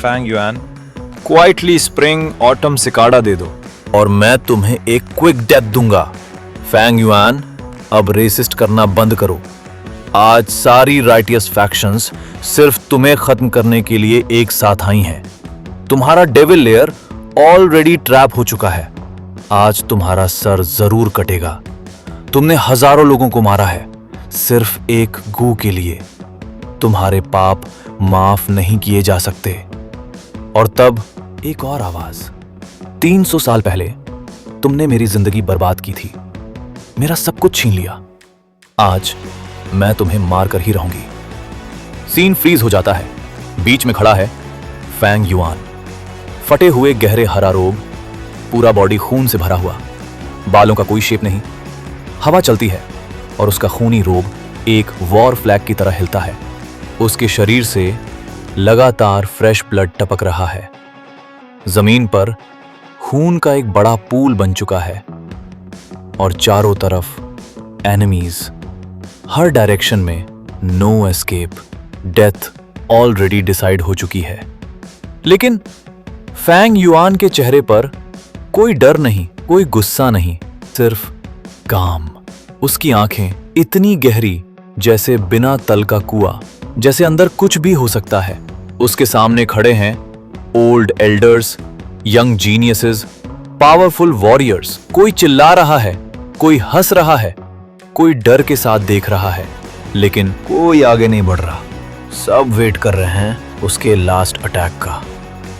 Fang Yuan, quietly spring autumn cicada दे दो और मैं तुम्हें एक क्विक डेथ दूंगा। फैंग युआन, अब रेसिस्ट करना बंद करो। आज सारी राइटियस फैक्शंस सिर्फ तुम्हें खत्म करने के लिए एक साथ आई हैं। तुम्हारा डेविल लेयर ऑलरेडी ट्रैप हो चुका है। आज तुम्हारा सर जरूर कटेगा। तुमने हजारों लोगों को मारा है सिर्फ एक गू के लिए। तुम्हारे पाप माफ नहीं किए जा सकते। और तब एक और आवाज। 300 साल पहले तुमने मेरी जिंदगी बर्बाद की थी, मेरा सब कुछ छीन लिया। आज मैं तुम्हें मार कर ही रहूंगी। सीन फ्रीज हो जाता है। बीच में खड़ा है फैंग युआन, फटे हुए गहरे हरा रोब, पूरा बॉडी खून से भरा हुआ, बालों का कोई शेप नहीं। हवा चलती है और उसका खूनी रोब एक वॉर फ्लैग की तरह हिलता है। उसके शरीर से लगातार फ्रेश ब्लड टपक रहा है। जमीन पर खून का एक बड़ा पूल बन चुका है और चारों तरफ एनिमीज, हर डायरेक्शन में no escape. Death already decide हो चुकी है। लेकिन फैंग युआन के चेहरे पर कोई डर नहीं, कोई गुस्सा नहीं, सिर्फ काम। उसकी आंखें इतनी गहरी जैसे बिना तल का कुआं, जैसे अंदर कुछ भी हो सकता है। उसके सामने खड़े हैं old elders, young geniuses, powerful warriors. कोई चिल्ला रहा है, कोई हंस रहा है, कोई डर के साथ देख रहा है, लेकिन कोई आगे नहीं बढ़ रहा। सब वेट कर रहे हैं उसके लास्ट अटैक का।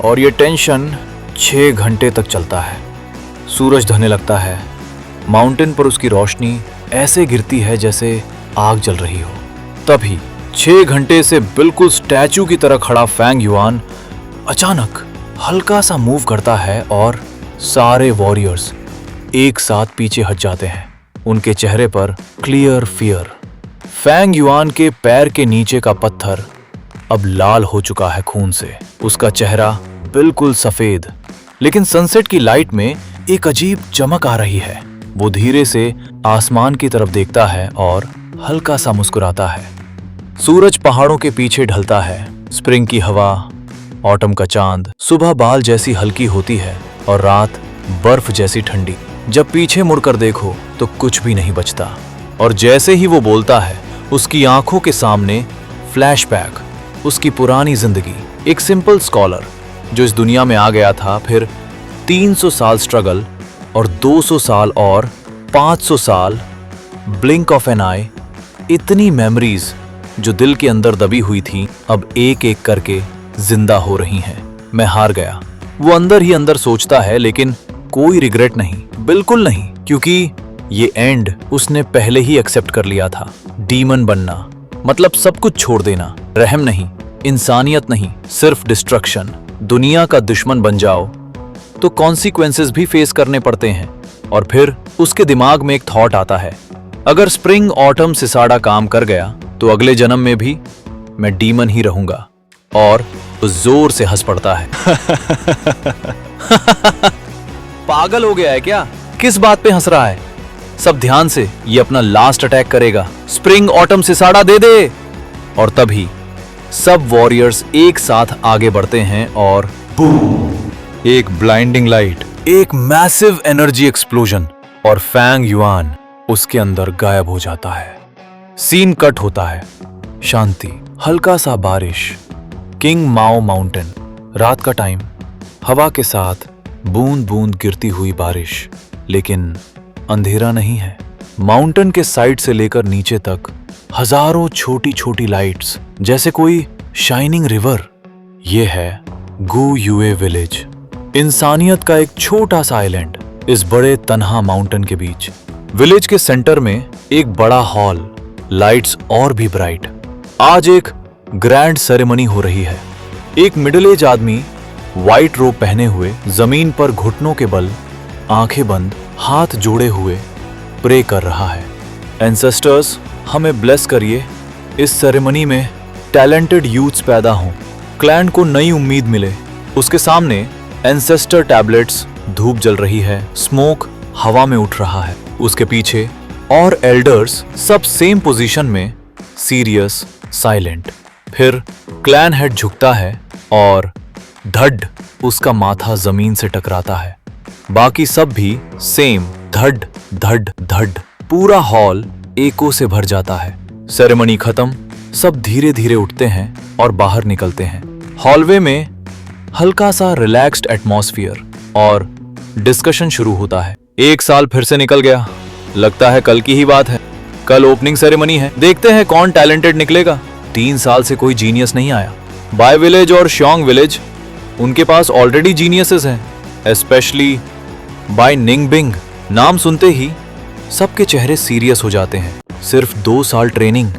और ये टेंशन 6 घंटे तक चलता है। सूरज ढलने लगता है। माउंटेन पर उसकी रोशनी ऐसे गिरती है जैसे आग जल रही हो। तभी 6 घंटे से बिल्कुल स्टैचू की तरह खड़ा फैंग युआन अचानक हल्का सा मूव करता है और सारे वॉरियर्स एक साथ पीछे हट जाते हैं। उनके चेहरे पर क्लियर फियर। फैंग युआन के पैर के नीचे का पत्थर अब लाल हो चुका है खून से। उसका चेहरा बिल्कुल सफेद, लेकिन सनसेट की लाइट में एक अजीब चमक आ रही है। वो धीरे से आसमान की तरफ देखता है और हल्का सा मुस्कुराता है। सूरज पहाड़ों के पीछे ढलता है। स्प्रिंग की हवा, ऑटम का चांद, सुबह बाल जैसी हल्की होती है और रात बर्फ जैसी ठंडी। जब पीछे मुड़कर देखो तो कुछ भी नहीं बचता। और जैसे ही वो बोलता है, उसकी आंखों के सामने फ्लैशबैक, उसकी पुरानी जिंदगी। एक सिंपल स्कॉलर जो इस दुनिया में आ गया था, फिर 300 साल स्ट्रगल और 200 साल और 500 साल, ब्लिंक ऑफ एन आई। इतनी मेमोरीज जो दिल के अंदर दबी हुई थी, अब एक एक करके जिंदा हो रही हैं। मैं हार गया, वो अंदर ही अंदर सोचता है, लेकिन कोई रिग्रेट नहीं, बिल्कुल नहीं, क्योंकि ये एंड उसने पहले ही एक्सेप्ट कर लिया था। डीमन बनना मतलब सब कुछ छोड़ देना, रहम नहीं, इंसानियत नहीं, सिर्फ डिस्ट्रक्शन। दुनिया का दुश्मन बन जाओ तो कॉन्सिक्वेंसेस भी फेस करने पड़ते हैं। और फिर उसके दिमाग में एक थॉट आता है, अगर स्प्रिंग ऑटम सिसाडा काम कर गया तो अगले जन्म में भी मैं डीमन ही रहूंगा। और तो जोर से हंस पड़ता है। पागल हो गया है क्या? किस बात पे हंस रहा है? सब ध्यान से, ये अपना लास्ट अटैक करेगा। स्प्रिंग ऑटम सिसाडा दे दे। और तभी सब वॉरियर्स एक साथ आगे बढ़ते हैं और बूम, एक ब्लाइंडिंग लाइट, एक मैसिव एनर्जी एक्सप्लोजन, और फैंग युआन उसके अंदर गायब हो जाता है। सीन कट होता है। शांति, हल्का सा बारिश, किंग माओ माउंटेन, रात का टाइम, हवा के साथ बूंद बूंद गिरती हुई बारिश, लेकिन अंधेरा नहीं है। माउंटेन के साइड से लेकर नीचे तक हजारों छोटी छोटी लाइट्स, जैसे कोई शाइनिंग रिवर। ये है गू युए विलेज, इंसानियत का एक छोटा सा आइलैंड इस बड़े तन्हा माउंटेन के बीच। विलेज के सेंटर में एक बड़ा हॉल, लाइट्स और भी ब्राइट। आज एक ग्रैंड सेरेमनी हो रही है। एक मिडिल एज आदमी व्हाइट रोब पहने हुए जमीन पर घुटनों के बल, आंखें बंद, हाथ जोड़े हुए प्रे कर रहा है। एंसेस्टर्स, हमें ब्लेस करिए। इस सेरेमनी में टैलेंटेड यूथ्स पैदा हों, क्लैन को नई उम्मीद मिले। उसके सामने एंसेस्टर टैबलेट्स, धूप जल रही है, स्मोक हवा में उठ रहा है। उसके पीछे और एल्डर्स, सब सेम पोजीशन में, सीरियस, साइलेंट। फिर क्लैन हेड झुकता है और धड़ उसका माथा जमीन से टकराता है। बाकी सब भी सेम धड़ धड़ धड़। पूरा हॉल एको से भर जाता है। सेरेमनी खत्म, सब धीरे धीरे उठते हैं और बाहर निकलते हैं। हॉलवे में हल्का सा रिलैक्स्ड एटमॉस्फेयर और डिस्कशन शुरू होता है। 1 साल फिर से निकल गया, लगता है कल की ही बात है। कल ओपनिंग सेरेमनी है, देखते हैं कौन टैलेंटेड निकलेगा। 3 साल से कोई जीनियस नहीं आया। बाय विलेज और श्योंग विलेज, उनके पास ऑलरेडी जीनियसेस हैं, स्पेशली बाय निंगबिंग। नाम सुनते ही सबके चेहरे सीरियस हो जाते हैं। सिर्फ 2 साल ट्रेनिंग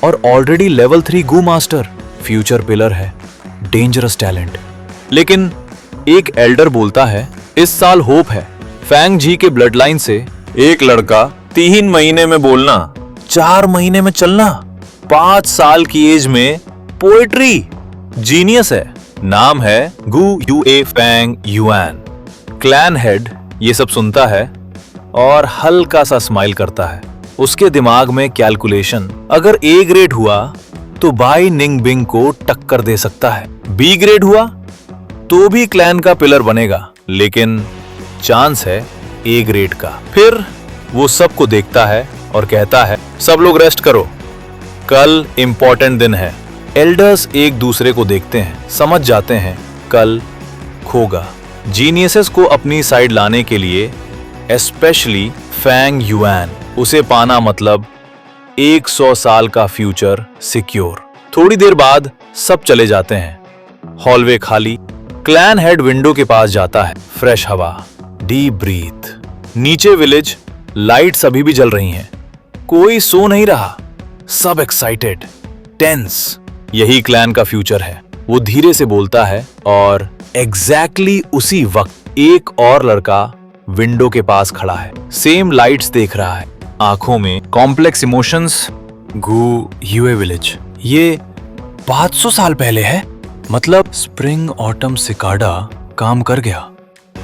और ऑलरेडी लेवल 3 गू मास्टर। फ्यूचर पिलर है, डेंजरस टैलेंट। लेकिन एक एल्डर बोलता है, इस साल होप है। फैंग जी के ब्लड लाइन से एक लड़का 3 महीने में बोलना, 4 महीने में चलना, 5 साल की एज में पोएट्री, जीनियस है। नाम है Gu Yue Fang Yuan. Clan head ये सब सुनता है और हल्का सा स्माइल करता है। उसके दिमाग में कैलकुलेशन, अगर ए ग्रेड हुआ तो बाई निंगबिंग को टक्कर दे सकता है। बी ग्रेड हुआ तो भी क्लैन का पिलर बनेगा, लेकिन चांस है ए ग्रेड का। फिर वो सबको देखता है और कहता है, सब लोग रेस्ट करो, कल इंपॉर्टेंट दिन है। एल्डर्स एक दूसरे को देखते हैं, समझ जाते हैं कल खोगा। जीनियसेस को अपनी साइड लाने के लिए, स्पेशली फैंग युआन, उसे पाना मतलब 100 साल का फ्यूचर सिक्योर। थोड़ी देर बाद सब चले जाते हैं। हॉलवे खाली। क्लैन हेड विंडो के पास जाता है। फ्रेश हवा, डीप ब्रीथ। नीचे विलेज, लाइट्स अभी भी जल रही हैं। कोई सो नहीं रहा, सब एक्साइटेड, टेंस। यही क्लैन का फ्यूचर है, वो धीरे से बोलता है। और एग्जैक्टली उसी वक्त एक और लड़का विंडो के पास खड़ा है, सेम लाइट्स देख रहा है, आंखों में कॉम्प्लेक्स इमोशंस। गू यूए विलेज, ये 500 साल पहले है, मतलब स्प्रिंग ऑटम सिकाडा काम कर गया।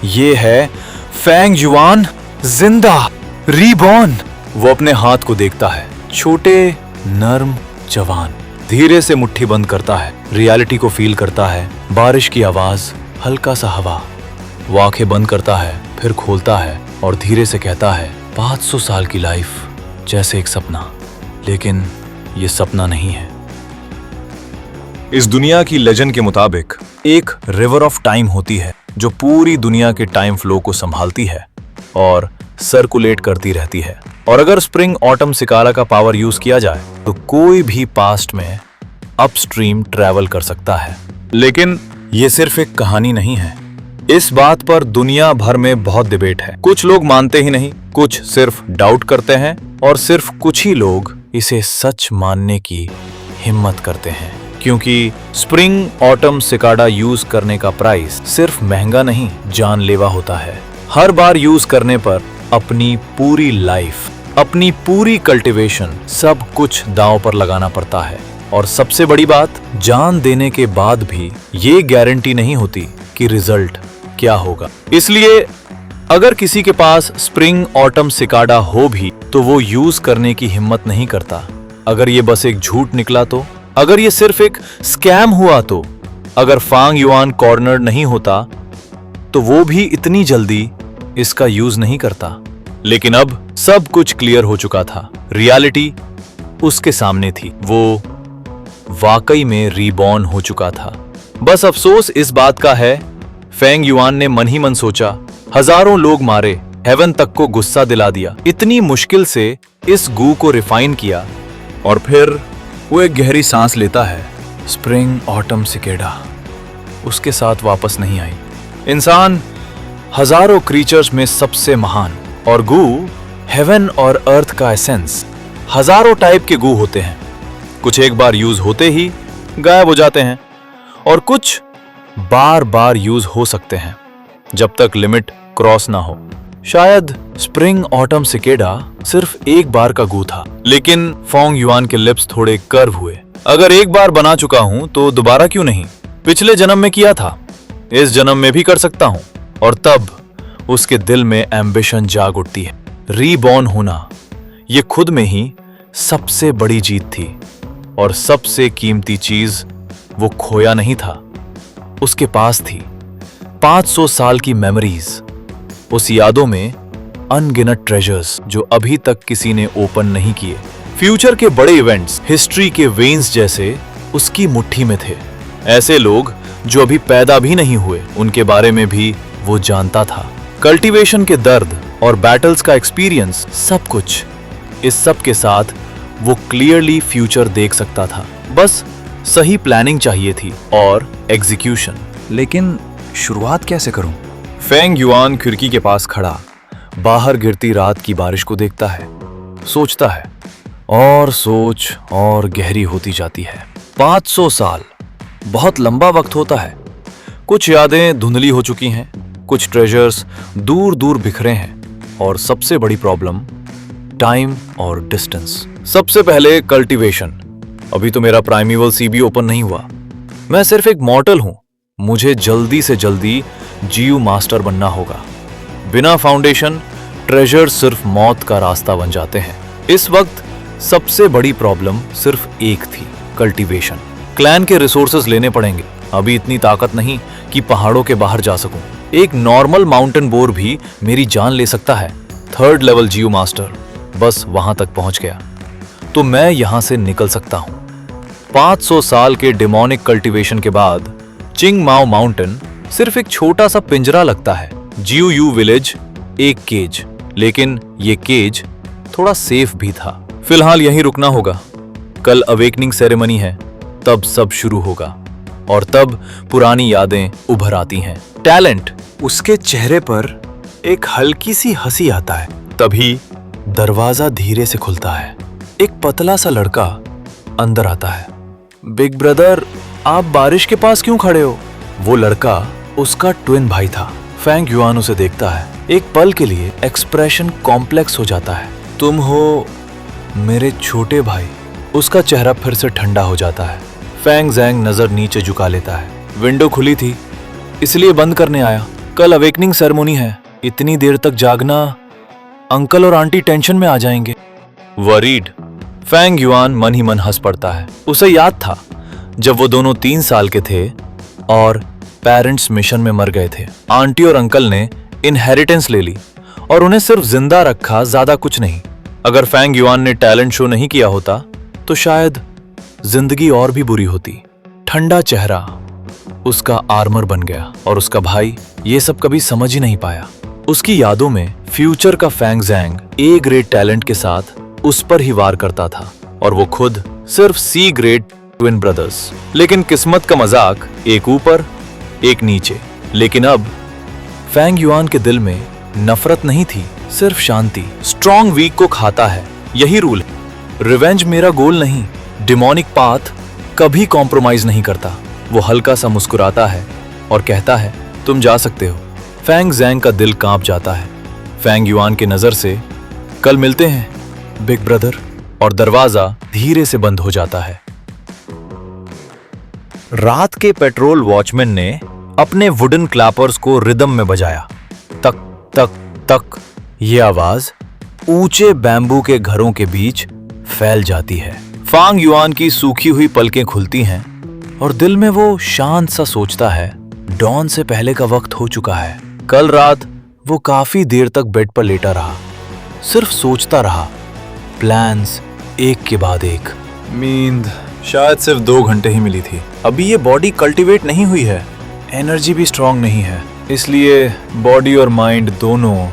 ये है फैंग युआन, जिंदा, रीबॉर्न। वो अपने हाथ को देखता है, छोटे, नर्म, जवान। धीरे से मुट्ठी बंद करता है, रियलिटी को फील करता है। बारिश की आवाज, हल्का सा हवा। वो आंखें बंद करता है, फिर खोलता है और धीरे से कहता है, 500 साल की लाइफ जैसे एक सपना, लेकिन ये सपना नहीं है। इस दुनिया की लेजेंड के मुताबिक एक रिवर ऑफ टाइम होती है जो पूरी दुनिया के टाइम फ्लो को संभालती है और सर्कुलेट करती रहती है। और अगर स्प्रिंग ऑटम सिकारा का पावर यूज किया जाए तो कोई भी पास्ट में अपस्ट्रीम ट्रैवल कर सकता है। लेकिन ये सिर्फ एक कहानी नहीं है। इस बात पर दुनिया भर में बहुत डिबेट है। कुछ लोग मानते ही नहीं, कुछ सिर्फ डाउट करते हैं और सिर्फ कुछ ही लोग इसे सच मानने की हिम्मत करते हैं। क्योंकि स्प्रिंग ऑटम सिकाडा यूज करने का प्राइस सिर्फ महंगा नहीं, जानलेवा होता है। हर बार यूज करने पर अपनी पूरी लाइफ, अपनी पूरी कल्टीवेशन, सब कुछ दांव पर लगाना पड़ता है। और सबसे बड़ी बात, जान देने के बाद भी ये गारंटी नहीं होती कि रिजल्ट क्या होगा। इसलिए अगर किसी के पास स्प्रिंग ऑटम सिकाडा हो भी तो वो यूज करने की हिम्मत नहीं करता। अगर ये बस एक झूठ निकला तो, अगर ये सिर्फ एक स्कैम हुआ तो, अगर फैंग युआन कॉर्नर नहीं होता तो वो भी इतनी जल्दी इसका यूज नहीं करता। लेकिन अब सब कुछ क्लियर हो चुका था। रियलिटी उसके सामने थी। वो वाकई में रीबॉर्न हो चुका था। बस अफसोस इस बात का है, फैंग युआन ने मन ही मन सोचा, हजारों लोग मारे, हेवन तक को गुस्सा दिला दिया, इतनी मुश्किल से इस गू को रिफाइन किया, और फिर वो एक गहरी सांस लेता है। स्प्रिंग ऑटम सिकाडा उसके साथ वापस नहीं आई। इंसान हजारों क्रीचर्स में सबसे महान, और गू हेवन और अर्थ का एसेंस। हजारों टाइप के गू होते हैं, कुछ एक बार यूज होते ही गायब हो जाते हैं और कुछ बार बार यूज हो सकते हैं जब तक लिमिट क्रॉस ना हो। शायद स्प्रिंग ऑटम सिकाडा सिर्फ एक बार का गू था, लेकिन फैंग युआन के लिप्स थोड़े कर्व हुए। अगर एक बार बना चुका हूं तो दोबारा क्यों नहीं? पिछले जन्म में किया था, इस जन्म में भी कर सकता हूं। और तब उसके दिल में एम्बिशन जाग उठती है। रीबॉर्न होना, ये खुद में ही सबसे बड़ी जीत थी, और सबसे कीमती चीज वो खोया नहीं था, उसके पास थी 500 साल की मेमोरीज, उस यादों में अनगिनत ट्रेजर्स जो अभी तक किसी ने ओपन नहीं किए। फ्यूचर के बड़े इवेंट्स हिस्ट्री के वेन्स जैसे उसकी मुट्ठी में थे। ऐसे लोग जो अभी पैदा भी नहीं हुए, उनके बारे में भी वो जानता था। कल्टीवेशन के दर्द और बैटल्स का एक्सपीरियंस, सब कुछ। इस सब के साथ वो क्लियरली फ्यूचर देख सकता था। बस सही प्लानिंग चाहिए थी और एग्जीक्यूशन। लेकिन शुरुआत कैसे करूं? फेंग युआन खिड़की के पास खड़ा बाहर गिरती रात की बारिश को देखता है, सोचता है, और सोच और गहरी होती जाती है। 500 साल बहुत लंबा वक्त होता है। कुछ यादें धुंधली हो चुकी हैं, कुछ ट्रेजर्स दूर दूर बिखरे हैं, और सबसे बड़ी प्रॉब्लम टाइम और डिस्टेंस। सबसे पहले कल्टीवेशन। अभी तो मेरा प्राइमेवल सीबी ओपन नहीं हुआ। मैं सिर्फ एक मॉर्टल हूं। मुझे जल्दी से जल्दी जीयू मास्टर बनना होगा। बिना फाउंडेशन ट्रेजर सिर्फ मौत का रास्ता बन जाते हैं। इस वक्त सबसे बड़ी प्रॉब्लम सिर्फ एक थी, कल्टीवेशन। क्लैन के रिसोर्सेज लेने पड़ेंगे। अभी इतनी ताकत नहीं कि पहाड़ों के बाहर जा सकूं। एक नॉर्मल माउंटेन बोर भी मेरी जान ले सकता है। 3rd लेवल जीयू मास्टर, बस वहां तक पहुंच गया तो मैं यहां से निकल सकता हूं। 500 साल के डेमोनिक कल्टीवेशन के बाद चिंग माओ माउंटेन सिर्फ एक छोटा सा पिंजरा लगता है। जीयू यू विलेज एक केज, लेकिन ये केज थोड़ा सेफ भी था। फिलहाल यहीं रुकना होगा। कल अवेकनिंग सेरेमनी है, तब सब शुरू होगा, और तब पुरानी यादें उभर आती हैं। टैलेंट। उसके चेहरे पर एक हल्की सी हंसी आता है। तभी दरवाजा धीरे से खुलता है। एक पतला सा लड़का अंदर आता है। बिग ब्रदर, आप बारिश के पास क्यों खड़े हो? वो लड़का उसका ट्विन भाई था। फेंग युआन उसे देखता है। एक पल के लिए एक्सप्रेशन कॉम्प्लेक्स हो जाता है। तुम हो मेरे छोटे भाई। उसका चेहरा फिर से ठंडा हो जाता है। फेंग ज़ैंग नजर नीचे झुका लेता है। विंडो खुली थी, इसलिए बंद करने आया। कल अवेकनिंग सेरेमनी है, इतनी देर तक जागना, अंकल और आंटी टेंशन में आ जाएंगे। वरीड। फेंग युआन मन ही मन हंस पड़ता है। उसे याद था जब वो दोनों 3 साल के थे और पेरेंट्स मिशन में मर गए थे। आंटी और अंकल ने इनहेरिटेंस ले ली और उन्हें सिर्फ जिंदा रखा, ज्यादा कुछ नहीं। अगर फेंग युआन ने टैलेंट शो नहीं किया होता तो शायद जिंदगी और भी बुरी होती। ठंडा चेहरा उसका आर्मर बन गया, और उसका भाई ये सब कभी समझ ही नहीं पाया। उसकी यादों में फ्यूचर का फेंग ज़ैंग ए ग्रेड टैलेंट के साथ उस पर ही वार करता था, और वो खुद सिर्फ सी ग्रेड ट्विन ब्रदर्स। लेकिन किस्मत का मजाक, एक ऊपर एक नीचे। लेकिन अब फेंग युआन के दिल में नफरत नहीं थी, सिर्फ शांति। स्ट्रॉन्ग वीक को खाता है, यही रूल है। रिवेंज मेरा गोल नहीं। डिमोनिक पाथ कभी कॉम्प्रोमाइज नहीं करता। वो हल्का सा मुस्कुराता है और कहता है, तुम जा सकते हो। फेंग ज़ैंग का दिल कांप जाता है। फेंग युआन के नजर से, कल मिलते हैं बिग ब्रदर, और दरवाजा धीरे से बंद हो जाता है। रात के पेट्रोल वॉचमैन ने अपने वुडन क्लैपर्स को रिदम में बजाया। तक तक तक। ये आवाज ऊंचे बैम्बू के घरों के बीच फैल जाती है। फेंग युआन की सूखी हुई पलकें खुलती हैं और दिल में वो शांत सा सोचता है, डॉन से पहले का वक्त हो चुका है। कल रात वो काफी देर तक बेड पर लेटा रहा, सिर्फ सोचता रहा, प्लान्स एक के बाद एक। नींद शायद सिर्फ 2 घंटे ही मिली थी। अभी ये बॉडी कल्टीवेट नहीं हुई है, एनर्जी भी स्ट्रांग नहीं है, इसलिए बॉडी और माइंड दोनों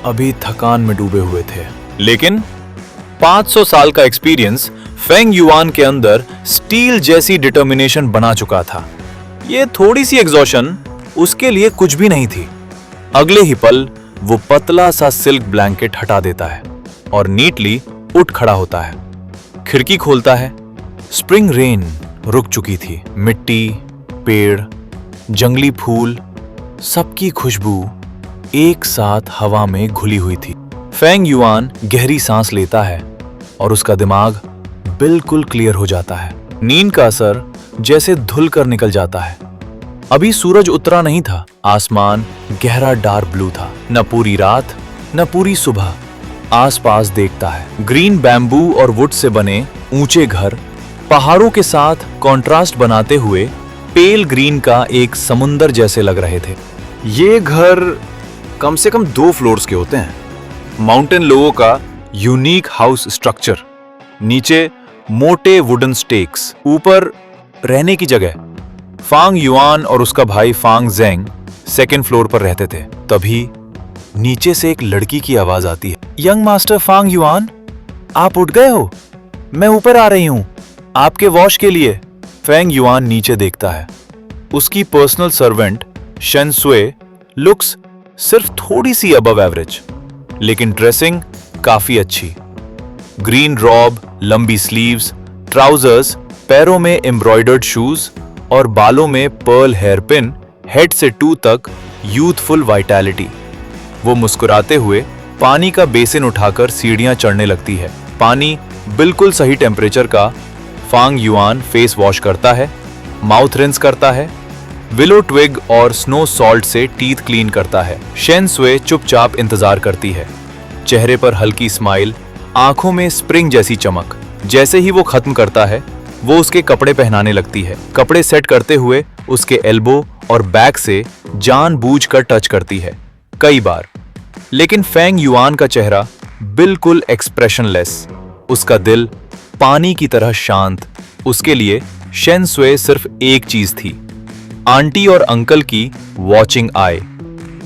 अभी थकान में डूबे हुए थे। लेकिन 500 साल का एक्सपीरियंस फेंग युआन के अंदर स्टील जैसी डिटर्मिनेशन बना चुका था। ये थोड़ी सी एग्जॉशन उसके लिए कुछ भी नहीं थी। अगले ही पल वो पतला सा सिल्क ब्लैंकेट हटा देता है और नीटली उठ खड़ा होता है। खिड़की खोलता है। स्प्रिंग रेन रुक चुकी थी। मिट्टी, पेड़, जंगली फूल, सबकी खुशबू एक साथ हवा में घुली हुई थी। फेंग युआन गहरी सांस लेता है और उसका दिमाग बिल्कुल क्लियर हो जाता है। नींद का असर जैसे धुल कर निकल जाता है। अभी सूरज उतरा नहीं था। आसमान गहरा डार्क ब्लू था। न पूरी रात न पूरी सुबह। आसपास देखता है, ग्रीन बैम्बू और वुड से बने ऊंचे घर पहाड़ों के साथ कॉन्ट्रास्ट बनाते हुए पेल ग्रीन का एक समुंदर जैसे लग रहे थे। ये घर कम से कम 2 फ्लोर्स के होते हैं। माउंटेन लोगों का यूनिक हाउस स्ट्रक्चर, नीचे मोटे वुडन स्टेक्स, ऊपर रहने की जगह। फांग युआन और उसका भाई फांग जेंग सेकेंड फ्लोर पर रहते थे। तभी नीचे से एक लड़की की आवाज आती है। यंग मास्टर फांग युआन, आप उठ गए हो? मैं ऊपर आ रही हूं आपके वॉश के लिए। फेंग युआन नीचे देखता है। उसकी पर्सनल सर्वेंट शेन सुए लुक्स सिर्फ थोड़ी सी अबव एवरेज, लेकिन ड्रेसिंग काफी अच्छी। ग्रीन रॉब, लंबी स्लीव्स, ट्राउजर्स, पैरों में एम्ब्रॉयडर्ड शूज और बालों में पर्ल हेयर पिन, हेड से टू तक यूथफुल वाइटैलिटी। वो मुस्कुराते हुए पानी का बेसिन उठाकर सीढ़ियां चढ़ने लगती है। पानी बिल्कुल सही टेम्परेचर का। फांग युआन फेस वॉश करता है, माउथ रिंस करता है, विलो ट्विग और स्नो सॉल्ट से टीथ क्लीन करता है। शेन सुए चुपचाप इंतजार करती है, चेहरे पर हल्की स्माइल, आंखों में स्प्रिंग जैसी चमक। जैसे ही वो खत्म करता है, वो उसके कपड़े पहनाने लगती है। कपड़े सेट करते हुए उसके एल्बो और बैक से जानबूझकर टच करती है, कई बार। लेकिन फेंग युआन का चेहरा बिल्कुल एक्सप्रेशनलेस, उसका दिल पानी की तरह शांत। उसके लिए शेन सुए सिर्फ एक चीज थी, आंटी और अंकल की वॉचिंग आई।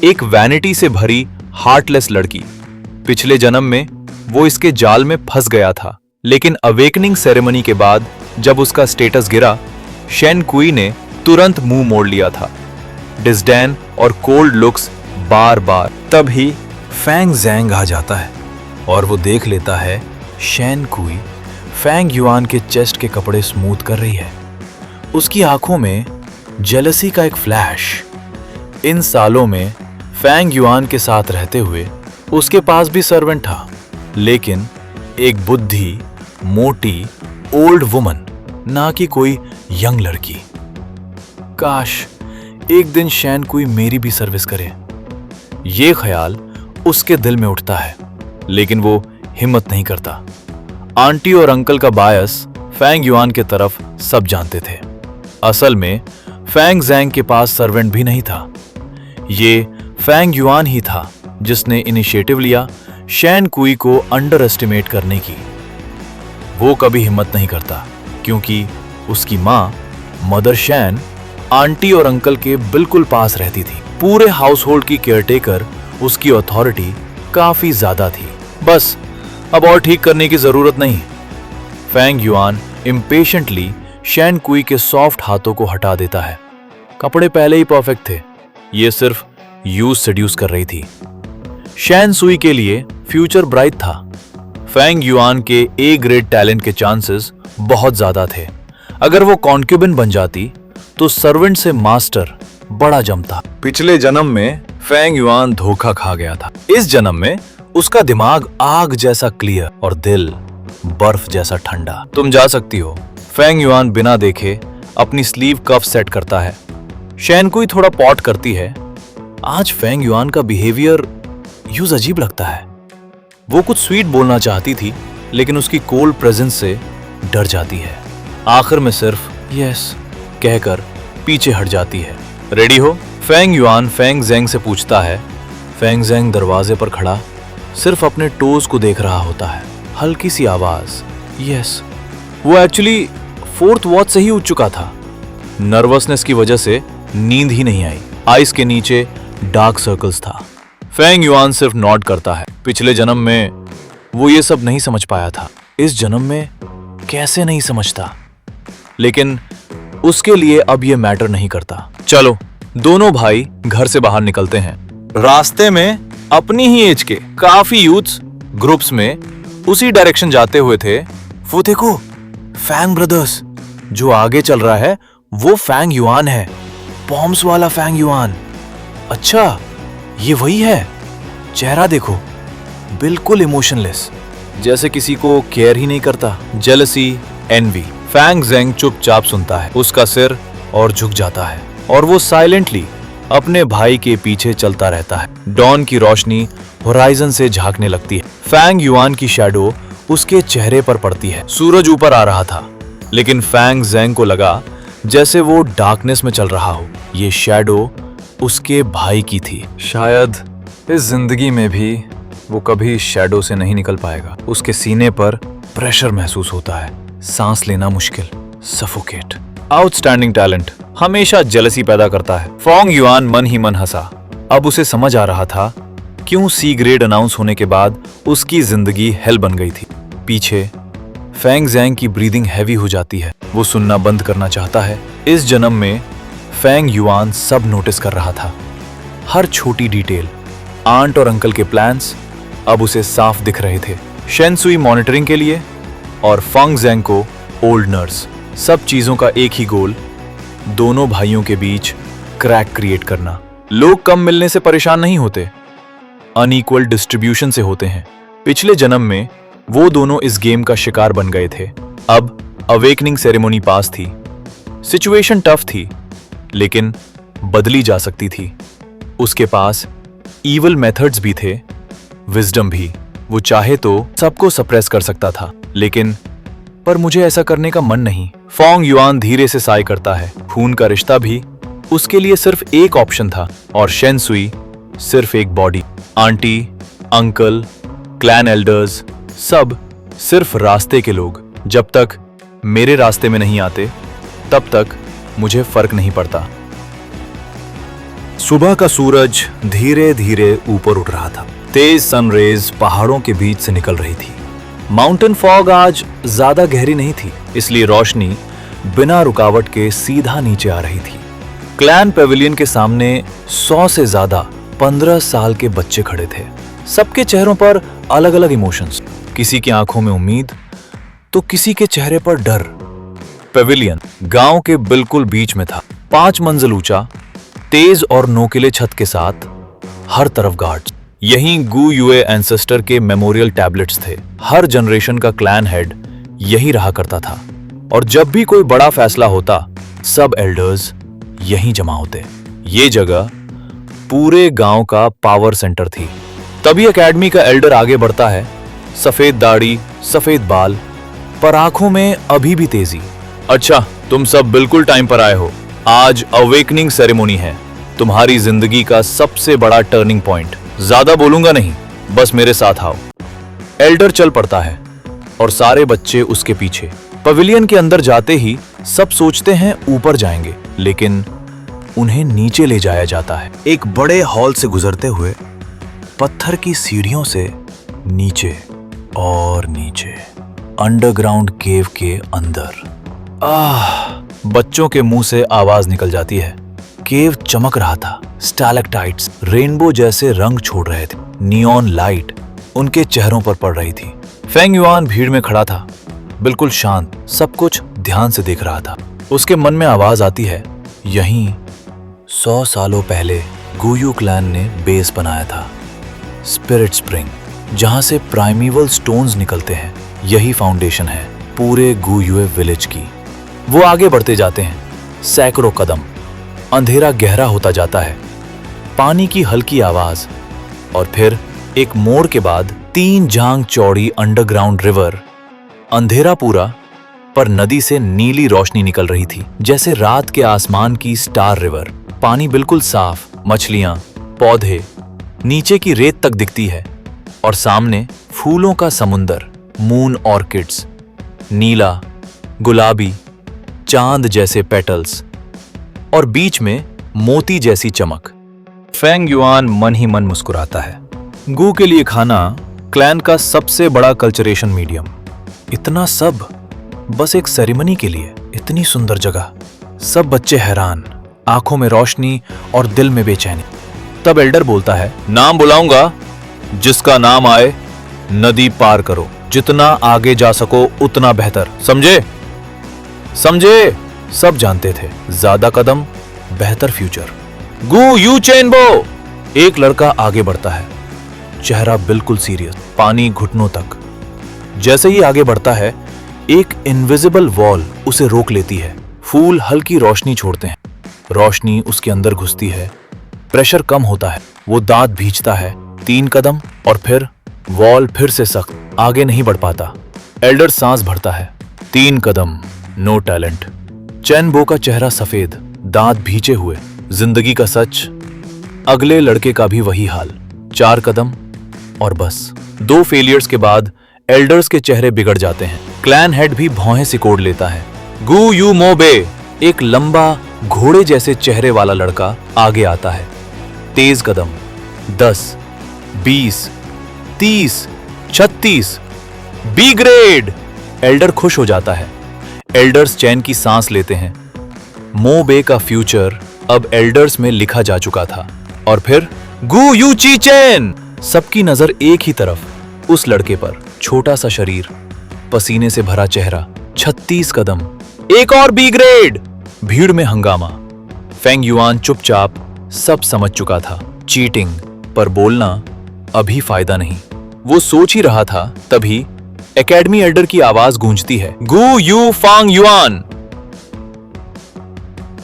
एक वैनिटी से भरी हार्टलेस लड़की। पिछले जन्म में वो इसके जाल में फंस गया था, लेकिन अवेकनिंग सेरेमनी के बाद जब उसका स्टेटस गिरा, शेन कुई ने तुरंत मुंह मोड़ लिया था। डिस्डेन और कोल्ड लुक्स बार बार। तभी फैंग जेंग आ जाता है और वो देख लेता है शेन कुई फैंग युआन के चेस्ट के कपड़े स्मूथ कर रही है। उसकी आंखों में जेलसी का एक फ्लैश। इन सालों में फैंग युआन के साथ रहते हुए उसके पास भी सर्वेंट था, लेकिन एक बुद्धि, मोटी, ओल्ड वुमन, ना कि कोई यंग लड़की। काश एक दिन शेन कुई मेरी भी सर्विस करे, ये ख्याल उसके दिल में उठता है, लेकिन वो हिम्मत नहीं करता। आंटी और अंकल का बायस फैंग युआन के तरफ सब जानते थे। असल में फैंग जेंग के पास सर्वेंट भी नहीं था। ये फैंग युआन ही था जिसने इनिशिएटिव लिया शेन कुई को अंडर एस्टिमेट करने की। वो कभी हिम्मत नहीं करता, क्योंकि उसकी माँ मदर शेन आंटी और अंकल के बिल्कुल पास रहती थी। पूरे हाउस होल्ड की केयरटेकर उसकी अथॉरिटी काफी ज्यादा थी। बस अब और ठीक करने की जरूरत नहीं। फैंग युआन इम्पेशेंटली शेन कुई के सॉफ्ट हाथों को हटा देता है। कपड़े पहले ही परफेक्ट थे, ये सिर्फ यूज सेड्यूस कर रही थी। शेन सुई के लिए फ्यूचर ब्राइट था। फैंग युआन के ए ग्रेड टैलेंट के चांसेस बहुत ज्यादा थे। अगर वो कॉन्क्यूबिन बन जाती तो सर्वेंट से मास्टर बड़ा जमता। पिछले जन्म में फैंग युआन धोखा खा गया था। इस जन्म में उसका दिमाग आग जैसा क्लियर और दिल बर्फ जैसा ठंडा। तुम जा सकती हो। फैंग युआन बिना देखे अपनी स्लीव कफ सेट करता है। शेन कुई थोड़ा पॉट करती है। आज फैंग युआन का बिहेवियर यूज अजीब लगता है। वो कुछ स्वीट बोलना चाहती थी, लेकिन उसकी कोल्ड प्रेजेंस से डर जाती है। आखिर में सिर्फ यस कहकर पीछे हट जाती है। रेडी हो? फैंग युआन फैंग जेंग से पूछता है। फैंग जेंग दरवाजे पर खड़ा सिर्फ अपने टोज को देख रहा होता है। हल्की सी आवाज यस। वो एक्चुअली 4th वॉच से ही उठ चुका था। नर्वसनेस की वजह से नींद ही नहीं आई। आइस के नीचे डार्क सर्कल्स था। फैंग युआन सिर्फ नॉड करता है। पिछले जन्म में वो ये सब नहीं समझ पाया था, इस जन्म में कैसे नहीं समझता, लेकिन उसके लिए अब ये मैटर नहीं करता। चलो दोनों भाई घर से बाहर निकलते हैं। रास्ते में अपनी ही एज के काफी यूथ्स ग्रुप्स में उसी डायरेक्शन जाते हुए थे। वो देखो फैंग ब्रदर्स, जो आगे चल रहा है वो फैंग युआन है, पॉम्स वाला फैंग युआन। अच्छा ये वही है। चेहरा देखो, बिल्कुल इमोशनलेस, जैसे किसी को केयर ही नहीं करता। Jealousy, N V. फैंग जेंग चुपचाप सुनता है। उसका सिर और झुक जाता है और वो साइलेंटली अपने भाई के पीछे चलता रहता है। डॉन की रोशनी होराइजन से झांकने लगती है। फैंग युआन की शैडो उसके चेहरे पर पड़ती है। सूरज ऊपर आ रहा था, लेकिन फैंग जेंग को लगा जैसे वो डार्कनेस में चल रहा हो। ये शैडो उसके भाई की थी। शायद इस जिंदगी में भी वो कभी इस शैडो से नहीं निकल पाएगा। उसके सीने पर प्रेशर महसूस होता है, सांस लेना मुश्किल, सफोकेट। आउटस्टैंडिंग टैलेंट हमेशा जेलसी पैदा करता है। फोंग युआन मन ही मन हंसा। अब उसे समझ आ रहा था क्यों सी ग्रेड अनाउंस होने के बाद उसकी जिंदगी हेल बन गई थी। पीछे फैंग ज़ैंग की ब्रीदिंग हैवी हो जाती है। वो सुनना बंद करना चाहता है। इस जन्म में फैंग युआन सब नोटिस कर रहा था, हर छोटी डिटेल। आंट और अंकल के प्लान्स अब उसे साफ दिख रहे थे। शेन सुई मॉनिटरिंग के लिए और फेंग ज़ैंग को ओल्ड नर्स। सब चीजों का एक ही गोल, दोनों भाइयों के बीच क्रैक क्रिएट करना। लोग कम मिलने से परेशान नहीं होते, अनइक्वल डिस्ट्रीब्यूशन से होते हैं। पिछले जन्म में वो दोनों इस गेम का शिकार बन गए थे। अब अवेकनिंग सेरेमनी पास थी। सिचुएशन टफ थी, लेकिन बदली जा सकती थी। उसके पास ईवल मेथड्स भी थे, विजडम भी। वो चाहे तो सबको सप्रेस कर सकता था, लेकिन पर मुझे ऐसा करने का मन नहीं। फोंग युआन धीरे से साय करता है। खून का रिश्ता भी उसके लिए सिर्फ एक ऑप्शन था, और शेन सुई सिर्फ एक body. Aunty, uncle, clan elders, सब सिर्फ रास्ते के लोग। जब तक मेरे रास्ते में नहीं आते, तब तक मुझे फर्क नहीं पड़ता। सुबह का सूरज धीरे धीरे ऊपर उठ रहा था। तेज सनरेज पहाड़ों के बीच से निकल रही थी। माउंटेन फॉग आज ज्यादा गहरी नहीं थी, इसलिए रोशनी बिना रुकावट के सीधा नीचे आ रही थी। क्लैन पेविलियन के सामने 100 से ज्यादा 15 साल के बच्चे खड़े थे। सबके चेहरों पर अलग अलग इमोशंस। किसी की आंखों में उम्मीद तो किसी के चेहरे पर डर। पेविलियन गांव के बिल्कुल बीच में था, 5 मंजिल ऊंचा, तेज और नोकीले छत के साथ, हर तरफ गार्ड्स। यहीं गु युए एंसेस्टर के मेमोरियल टैबलेट्स थे। हर जनरेशन का क्लैन हेड यही रहा करता था, और जब भी कोई बड़ा फैसला होता, सब एल्डर्स यहीं जमा होते। ये जगह पूरे गांव का पावर सेंटर थी। तभी एकेडमी का एल्डर आगे बढ़ता है, सफेद दाढ़ी, सफेद बाल, पर आंखों में अभी भी तेजी। अच्छा, तुम सब बिल्कुल टाइम पर आए हो। आज अवेकनिंग सेरेमनी है, तुम्हारी जिंदगी का सबसे बड़ा टर्निंग पॉइंट। ज्यादा बोलूंगा नहीं, बस मेरे साथ आओ। एल्डर चल पड़ता है और सारे बच्चे उसके पीछे। पवेलियन के अंदर जाते ही सब सोचते हैं ऊपर जाएंगे, लेकिन उन्हें नीचे ले जाया जाता है। एक बड़े हॉल से गुजरते हुए पत्थर की सीढ़ियों से नीचे और नीचे, अंडरग्राउंड केव के अंदर। बच्चों के मुंह से आवाज निकल जाती है। केव चमक रहा था। स्टैलेक्टाइट्स रेनबो जैसे रंग छोड़ रहे थे। नियॉन लाइट उनके चेहरों पर पड़ रही थी। फेंग युआन भीड़ में खड़ा था, बिल्कुल शांत, सब कुछ ध्यान से देख रहा था। उसके मन में आवाज आती है, यहीं 100 सालों पहले गुयू क्लैन ने बेस बनाया था। स्पिरिट स्प्रिंग, जहां से प्राइमीवल स्टोन्स निकलते हैं, यही फाउंडेशन है पूरे गुयुए विलेज की। वो आगे बढ़ते जाते हैं, सैकड़ों कदम। अंधेरा गहरा होता जाता है, पानी की हल्की आवाज, और फिर एक मोड़ के बाद 3 जांग चौड़ी अंडरग्राउंड रिवर। अंधेरा पूरा, पर नदी से नीली रोशनी निकल रही थी, जैसे रात के आसमान की स्टार रिवर। पानी बिल्कुल साफ, मछलियां, पौधे, नीचे की रेत तक दिखती है, और सामने फूलों का समुंदर, मून ऑर्किड्स, नीला, गुलाबी, चांद जैसे पेटल्स, और बीच में मोती जैसी चमक। फेंग युआन मन ही मन मुस्कुराता है। गू के लिए खाना क्लैन का सबसे बड़ा कल्चरेशन मीडियम। इतना सब बस एक सेरेमनी के लिए, इतनी सुंदर जगह। सब बच्चे हैरान, आंखों में रोशनी और दिल में बेचैनी। तब एल्डर बोलता है, नाम बुलाऊंगा, जिसका नाम आए नदी पार करो। जितना आगे जा सको उतना बेहतर, समझे? समझे? सब जानते थे, ज्यादा कदम बेहतर फ्यूचर। गु यू चेनबो। एक लड़का आगे बढ़ता है, चेहरा बिल्कुल सीरियस, पानी घुटनों तक। जैसे ही आगे बढ़ता है, एक इनविजिबल वॉल उसे रोक लेती है। फूल हल्की रोशनी छोड़ते हैं, रोशनी उसके अंदर घुसती है, प्रेशर कम होता है। वो दांत भींचता है, 3 कदम, और फिर वॉल फिर से सख्त, आगे नहीं बढ़ पाता। एल्डर सांस भरता है, 3 कदम, नो टैलेंट। चैन बो का चेहरा सफेद, दांत भींचे हुए, जिंदगी का सच। अगले लड़के का भी वही हाल, 4 कदम और बस। 2 फेलियर्स के बाद एल्डर्स के चेहरे बिगड़ जाते हैं। क्लैन हेड भी भौहें सिकोड़ लेता है। गू यू मो बे, एक लंबा घोड़े जैसे चेहरे वाला लड़का आगे आता है। तेज कदम, 10, 20, 30, 36, बी ग्रेड। एल्डर खुश हो जाता है। एल्डर्स चैन की सांस लेते हैं। मो बे का फ्यूचर अब एल्डर्स में लिखा जा चुका था। और फिर गू यू ची चैन। सबकी नजर एक ही तरफ, उस लड़के पर। छोटा सा शरीर, पसीने से भरा चेहरा, 36 कदम, एक और बी ग्रेड। भीड़ में हंगामा। फेंग युआन चुपचाप सब समझ चुका था। चीटिंग, पर बोलना अभी फायदा नहीं। वो सोच ही रहा था, तभी एकेडमी एल्डर की आवाज गूंजती है, गू यू फांग युआन।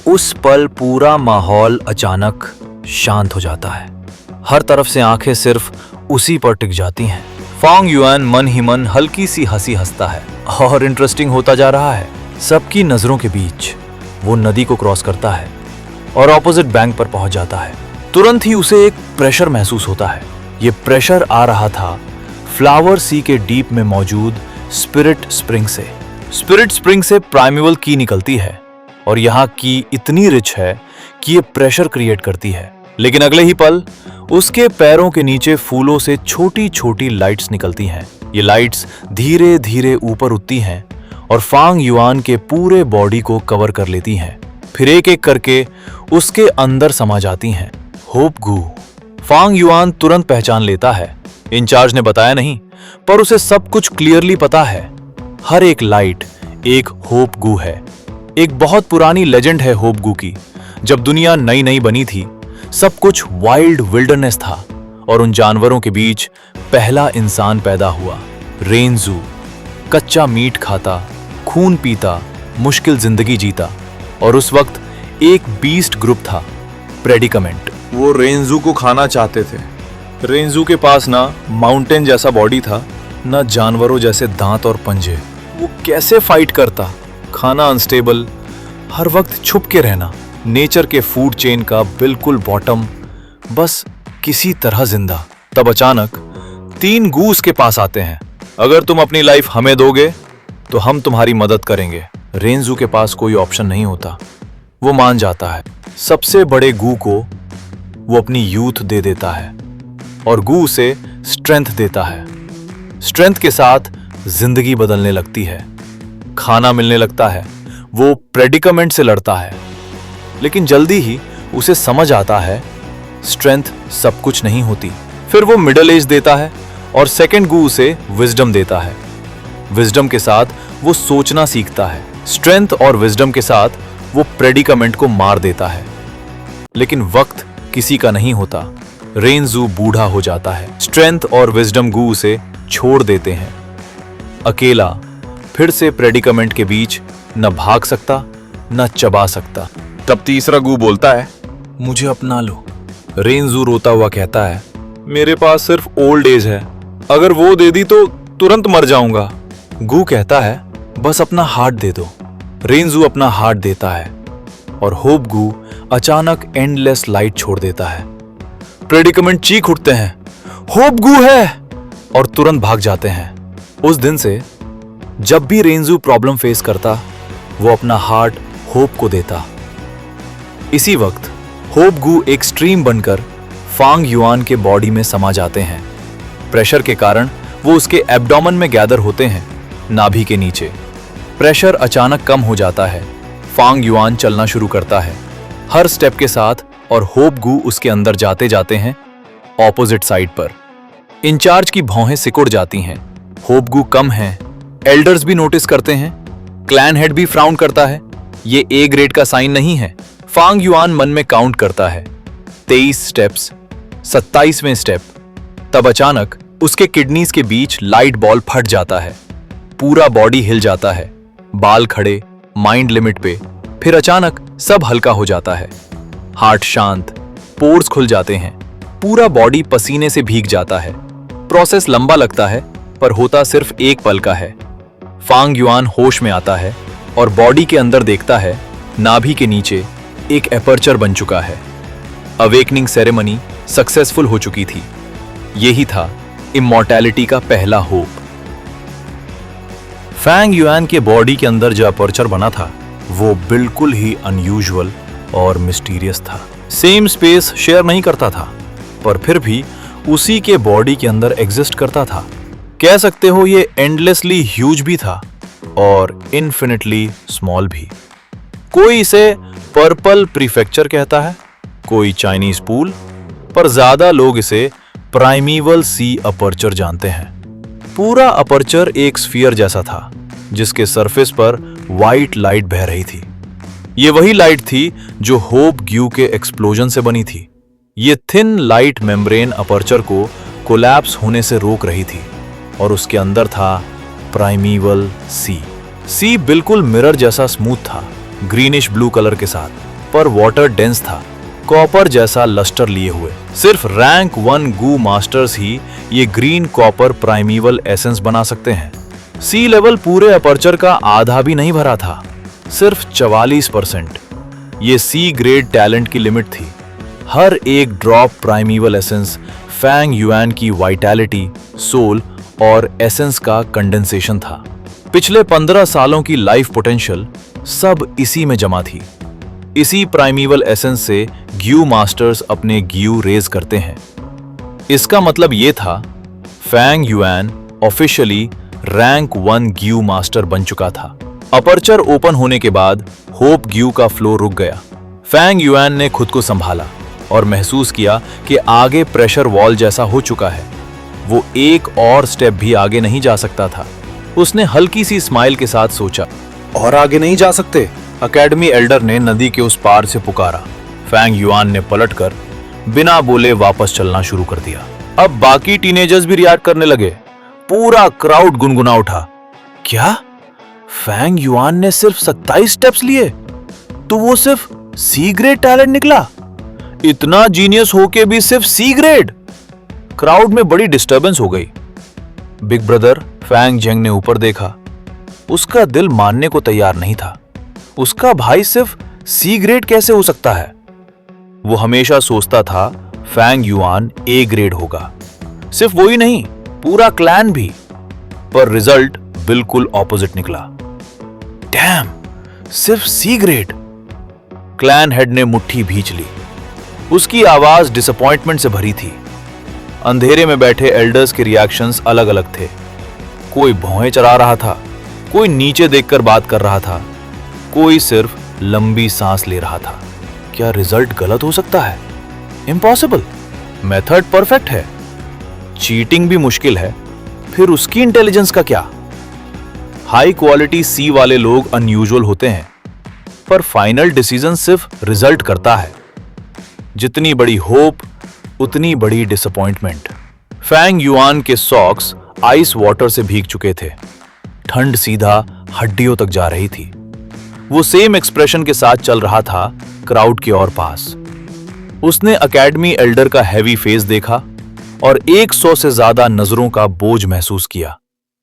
उस पल पूरा माहौल अचानक शांत हो जाता है। हर तरफ से आंखें सिर्फ उसी पर टिक जाती हैं। फांग युआन मन ही मन हल्की सी हंसी हंसता है। और इंटरेस्टिंग होता जा रहा है। सबकी नजरों के बीच वो नदी को क्रॉस करता है और ऑपोजिट बैंक पर पहुंच जाता है। तुरंत ही उसे एक प्रेशर महसूस होता है। ये प्रेशर आ रहा था फ्लावर सी के डीप में मौजूद स्पिरिट स्प्रिंग से। स्पिरिट स्प्रिंग से प्राइमेवल की निकलती है और यहाँ की इतनी रिच है कि ये प्रेशर क्रिएट करती है। लेकिन अगले ही पल उसके पैरों के नीचे फूलों से छोटी छोटी लाइट्स निकलती हैं। ये लाइट्स धीरे धीरे ऊपर उठती हैं और फांग युआन के पूरे बॉडी को कवर कर लेती हैं। फिर एक एक करके उसके अंदर समा जाती हैं। होप गू। फांग युआन तुरंत पहचान लेता है। इंचार्ज ने बताया नहीं, पर उसे सब कुछ क्लियरली पता है। हर एक लाइट एक होप गू है। एक बहुत पुरानी लेजेंड है होप गू की। जब दुनिया नई नई बनी थी, सब कुछ वाइल्ड विल्डरनेस था और उन जानवरों के बीच पहला इंसान पैदा हुआ, रेंजू। कच्चा मीट खाता, खून पीता, मुश्किल जिंदगी जीता। और उस वक्त एक बीस्ट ग्रुप था, प्रेडिकमेंट। वो रेंजू को खाना चाहते थे। रेंजू के पास ना माउंटेन जैसा बॉडी था, ना जानवरों जैसे दांत और पंजे। वो कैसे फाइट करता? खाना अनस्टेबल, हर वक्त छुप के रहना, नेचर के फूड चेन का बिल्कुल बॉटम, बस किसी तरह जिंदा। तब अचानक 3 गूस के पास आते हैं। अगर तुम अपनी लाइफ हमें दोगे तो हम तुम्हारी मदद करेंगे। रेंजू के पास कोई ऑप्शन नहीं होता। वो मान जाता है। सबसे बड़े गू को वो अपनी यूथ दे देता है और गू उसे स्ट्रेंथ देता है। स्ट्रेंथ के साथ जिंदगी बदलने लगती है, खाना मिलने लगता है। वो प्रेडिकमेंट से लड़ता है, लेकिन जल्दी ही उसे समझ आता है स्ट्रेंथ सब कुछ नहीं होती। फिर वो मिडिल एज देता है और सेकंड गू उसे विजडम देता है। विजडम के साथ वो सोचना सीखता है। स्ट्रेंथ और विजडम के साथ वो प्रेडिकमेंट को मार देता है। लेकिन वक्त किसी का नहीं होता। रेंजू बूढ़ा हो जाता है। स्ट्रेंथ और विजडम गू उसे छोड़ देते हैं। अकेला फिर से प्रेडिकमेंट के बीच न भाग सकता न चबा सकता। तब तीसरा गू बोलता है, मुझे अपना लो। रेंजू रोता हुआ कहता है, मेरे पास सिर्फ ओल्ड एज है, अगर वो दे दी तो तुरंत मर जाऊंगा। गू कहता है, बस अपना हार्ट दे दो। रेंजू अपना हार्ट देता है और होप गू अचानक एंडलेस लाइट छोड़ देता है। प्रेडिकमेंट चीख उठते हैं, होप गू है, और तुरंत भाग जाते हैं। उस दिन से जब भी रेंजू प्रॉब्लम फेस करता, वो अपना हार्ट होप को देता। इसी वक्त होप गू एक स्ट्रीम बनकर फांग युआन के बॉडी में समा जाते हैं। प्रेशर के कारण वो उसके एब्डोमेन में गैदर होते हैं, नाभि के नीचे। प्रेशर अचानक कम हो जाता है। फांग युआन चलना शुरू करता है, हर स्टेप के साथ, और होप गू उसके अंदर जाते जाते हैं ऑपोजिट साइड पर। इंचार्ज की भौहें सिकुड़ जाती हैं। होप गू कम है। एल्डर्स भी नोटिस करते हैं। क्लैन हेड भी फ्राउन करता है। ये ए ग्रेड का साइन नहीं है। फांग युआन मन में काउंट करता है, 23 स्टेप्स, 27वें स्टेप। तब अचानक उसके किडनीज के बीच लाइट बॉल फट जाता है। पूरा बॉडी हिल जाता है, बाल खड़े, माइंड लिमिट पे। फिर अचानक सब हल्का हो जाता है। हार्ट शांत, पोर्स खुल जाते हैं, पूरा बॉडी पसीने से भीग जाता है। प्रोसेस लंबा लगता है, पर होता सिर्फ एक पल का है। फांग युआन होश में आता है और बॉडी के अंदर देखता है नाभि के नीचे एक एपर्चर बन चुका है। अवेकनिंग सेरेमनी सक्सेसफुल हो चुकी थी। यही था इमॉर्टैलिटी का पहला होप। फैंग युआन के बॉडी के अंदर जो अपर्चर बना था वो बिल्कुल ही अनयूजुअल और मिस्टीरियस था। सेम स्पेस शेयर नहीं करता था, पर फिर भी उसी के बॉडी के अंदर एग्जिस्ट करता था। कह सकते हो ये एंडलेसली ह्यूज भी था और इन्फिनिटली स्मॉल भी। कोई इसे पर्पल प्रीफेक्चर कहता है, कोई चाइनीज पूल, पर ज्यादा लोग इसे प्राइमीवल सी अपर्चर जानते हैं। पूरा अपर्चर एक स्फीयर जैसा था जिसके सरफेस पर व्हाइट लाइट बह रही थी। ये वही लाइट थी जो होप ग्यू के एक्सप्लोजन से बनी थी। ये थिन लाइट मेम्ब्रेन अपर्चर को कोलैप्स होने से रोक रही थी और उसके अंदर था प्राइमीवल सी। सी बिल्कुल मिरर जैसा स्मूथ था, ग्रीनिश ब्लू कलर के साथ, पर वाटर डेंस था, कॉपर जैसा लस्टर लिए हुए। सिर्फ रैंक 1 गू मास्टर्स ही ये ग्रीन कॉपर प्राइमीवल एसेंस बना सकते हैं। सी लेवल पूरे अपर्चर का आधा भी नहीं भरा था, सिर्फ 44%। ये सी ग्रेड टैलेंट की लिमिट थी। हर एक ड्रॉप प्राइमीवल एसेंस फैंग युआन की वाइटैलिटी, सोल और एसेंस का कंडेंसेशन था। पिछले 15 सालों की लाइफ पोटेंशियल सब इसी में जमा थी। इसी प्राइमीवल एसेंस से ग्यू मास्टर्स अपने ग्यू रेज करते हैं। इसका मतलब ये था Fang Yuan officially rank 1 Gu master बन चुका था। अपर्चर ओपन होने के बाद होप ग्यू का फ्लो रुक गया। फैंग युआन ने खुद को संभाला और महसूस किया कि आगे प्रेशर वॉल जैसा हो चुका है। वो एक और स्टेप भी आगे नहीं जा सकता था। उसने हल्की सी स्माइल के साथ सोचा, और आगे नहीं जा सकते? अकेडमी एल्डर ने नदी के उस पार से पुकारा। फैंग युआन ने पलटकर बिना बोले वापस चलना शुरू कर दिया। अब बाकी टीनेजर्स भी रिएक्ट करने लगे। पूरा क्राउड गुनगुना उठा, क्या फैंग युआन ने सिर्फ 27 स्टेप्स लिए तो वो सिर्फ सी ग्रेड टैलेंट निकला? इतना जीनियस होके भी सिर्फ सी ग्रेड? क्राउड में बड़ी डिस्टर्बेंस हो गई। बिग ब्रदर फैंग जेंग ने ऊपर देखा। उसका दिल मानने को तैयार नहीं था। उसका भाई सिर्फ सी ग्रेड कैसे हो सकता है? वो हमेशा सोचता था फैंग युआन ए ग्रेड होगा। सिर्फ वो ही नहीं, पूरा क्लैन भी। पर रिजल्ट बिल्कुल ऑपोजिट निकला। डैम, सिर्फ सी ग्रेड। क्लैन हेड ने मुट्ठी भींच ली। उसकी आवाज डिसअपॉइंटमेंट से भरी थी। अंधेरे में बैठे एल्डर्स के रिएक्शंस अलग अलग थे। कोई भौहें चरा रहा था, कोई नीचे देखकर बात कर रहा था, कोई सिर्फ लंबी सांस ले रहा था। क्या रिजल्ट गलत हो सकता है? इम्पॉसिबल। मेथड परफेक्ट है, चीटिंग भी मुश्किल है, फिर उसकी इंटेलिजेंस का क्या? हाई क्वालिटी सी वाले लोग अनयूजुअल होते हैं, पर फाइनल डिसीजन सिर्फ रिजल्ट करता है। जितनी बड़ी होप उतनी बड़ी डिसअपॉइंटमेंट। फैंग युआन के सॉक्स आइस वाटर से भीग चुके थे। ठंड सीधा हड्डियों तक जा रही थी। वो सेम एक्सप्रेशन के साथ चल रहा था क्राउड के और पास। उसने अकेडमी एल्डर का हैवी फेस देखा और 100 से ज्यादा नजरों का बोझ महसूस किया।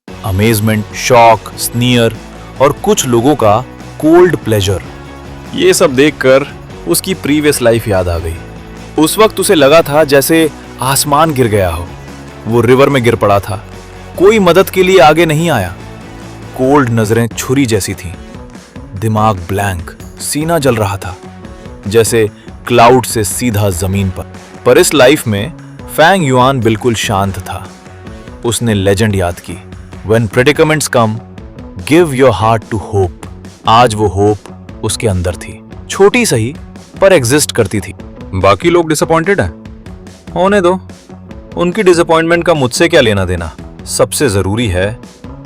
अमेजमेंट, शॉक, स्नीयर और कुछ लोगों का कोल्ड प्लेजर। ये सब देखकर उसकी प्रीवियस लाइफ याद आ गई। उस वक्त उसे लगा था जैसे आसमान गिर गया हो। वो रिवर में गिर पड़ा था। कोई मदद के लिए आगे नहीं आया। कोल्ड नजरें छुरी जैसी थीं। दिमाग ब्लैंक, सीना जल रहा था जैसे क्लाउड से सीधा जमीन पर इस लाइफ में फैंग युआन बिल्कुल शांत था। उसने लेजेंड याद की, When predicaments come, give your heart to hope। आज वो होप उसके अंदर थी, छोटी सही पर एग्जिस्ट करती थी। बाकी लोग डिसअपॉइंटेड हैं, होने दो। उनकी डिसअपॉइंटमेंट का मुझसे क्या लेना देना। सबसे जरूरी है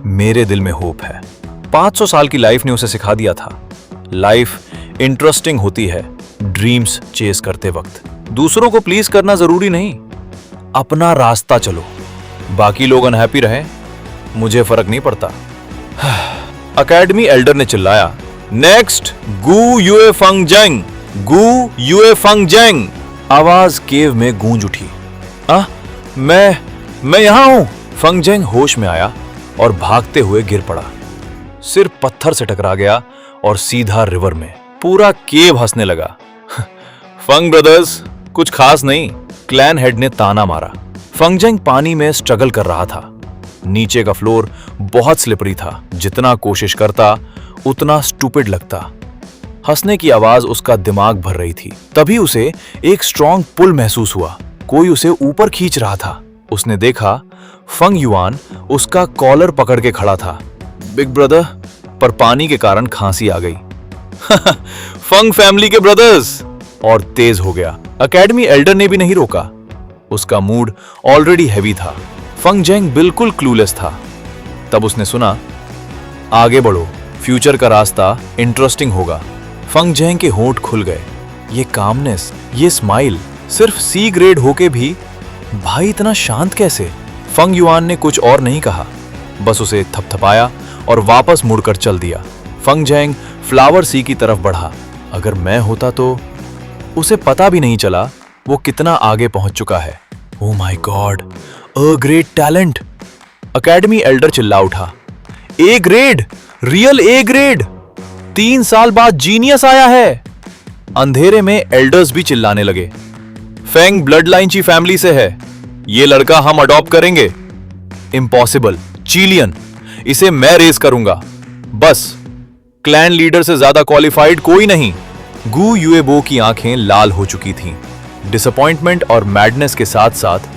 मेरे दिल में होप है। 500 साल की लाइफ ने उसे सिखा दिया था, लाइफ इंटरेस्टिंग होती है ड्रीम्स चेस करते वक्त। दूसरों को प्लीज करना जरूरी नहीं, अपना रास्ता चलो। बाकी लोग अनहैप्पी रहे, मुझे फर्क नहीं पड़ता। अकेडमी एल्डर ने चिल्लाया, नेक्स्ट गू युए फंग जेंग, गू युए फंग जेंग। आवाज केव में गूंज उठी। मैं यहां हूं। फंग जेंग होश में आया और भागते हुए गिर पड़ा। सिर पत्थर से टकरा गया और सीधा रिवर में। पूरा केव हंसने लगा। फंग ब्रदर्स कुछ खास नहीं, क्लैन हेड ने ताना मारा। फंगजेंग पानी में स्ट्रगल कर रहा था। नीचे का फ्लोर बहुत स्लिपरी था, जितना कोशिश करता उतना स्टूपिड लगता। हंसने की आवाज उसका दिमाग भर रही थी। तभी उसे एक स्ट्रॉन्ग पुल महसूस हुआ, कोई उसे ऊपर खींच रहा था। उसने देखा फंग युआन उसका कॉलर पकड़ के खड़ा था। बिग ब्रदर, पर पानी के कारण खांसी आ गई। फंग फैमिली के ब्रदर्स, और तेज हो गया। एकेडमी एल्डर ने भी नहीं रोका। उसका मूड ऑलरेडी हैवी था। फंगजेंग बिल्कुल क्लूलेस था। तब उसने सुना, आगे बढ़ो, फ्यूचर का रास्ता इंटरेस्टिंग होगा। फंगजेंग के होंठ खुल गए। ये कामनेस, ये स्माइल, सिर्फ सी ग्रेड होके भी भाई इतना शांत कैसे? फंग युआन ने कुछ और नहीं कहा, बस उसे थपथपाया और वापस मुड़कर चल दिया। फंगजेंग फ्लावर सी की तरफ बढ़ा। अगर मैं होता तो उसे पता भी नहीं चला वो कितना आगे पहुंच चुका है। Oh my God, a great talent! Academy Elder चिल्ला उठा। A grade, real A grade! 3 साल बाद जीनियस आया है। अंधेरे में एल्डर्स भी चिल्लाने लगे। फेंग ब्लड लाइन ची फैमिली से है, ये लड़का हम अडॉप्ट करेंगे। इम्पॉसिबल, चीलियन, इसे मैं रेस करूंगा। बस क्लैन लीडर से ज्यादा क्वालिफाइड कोई नहीं। गू युएबो की आंखें लाल हो चुकी थीं। डिसअपॉइंटमेंट और मैडनेस के साथ साथ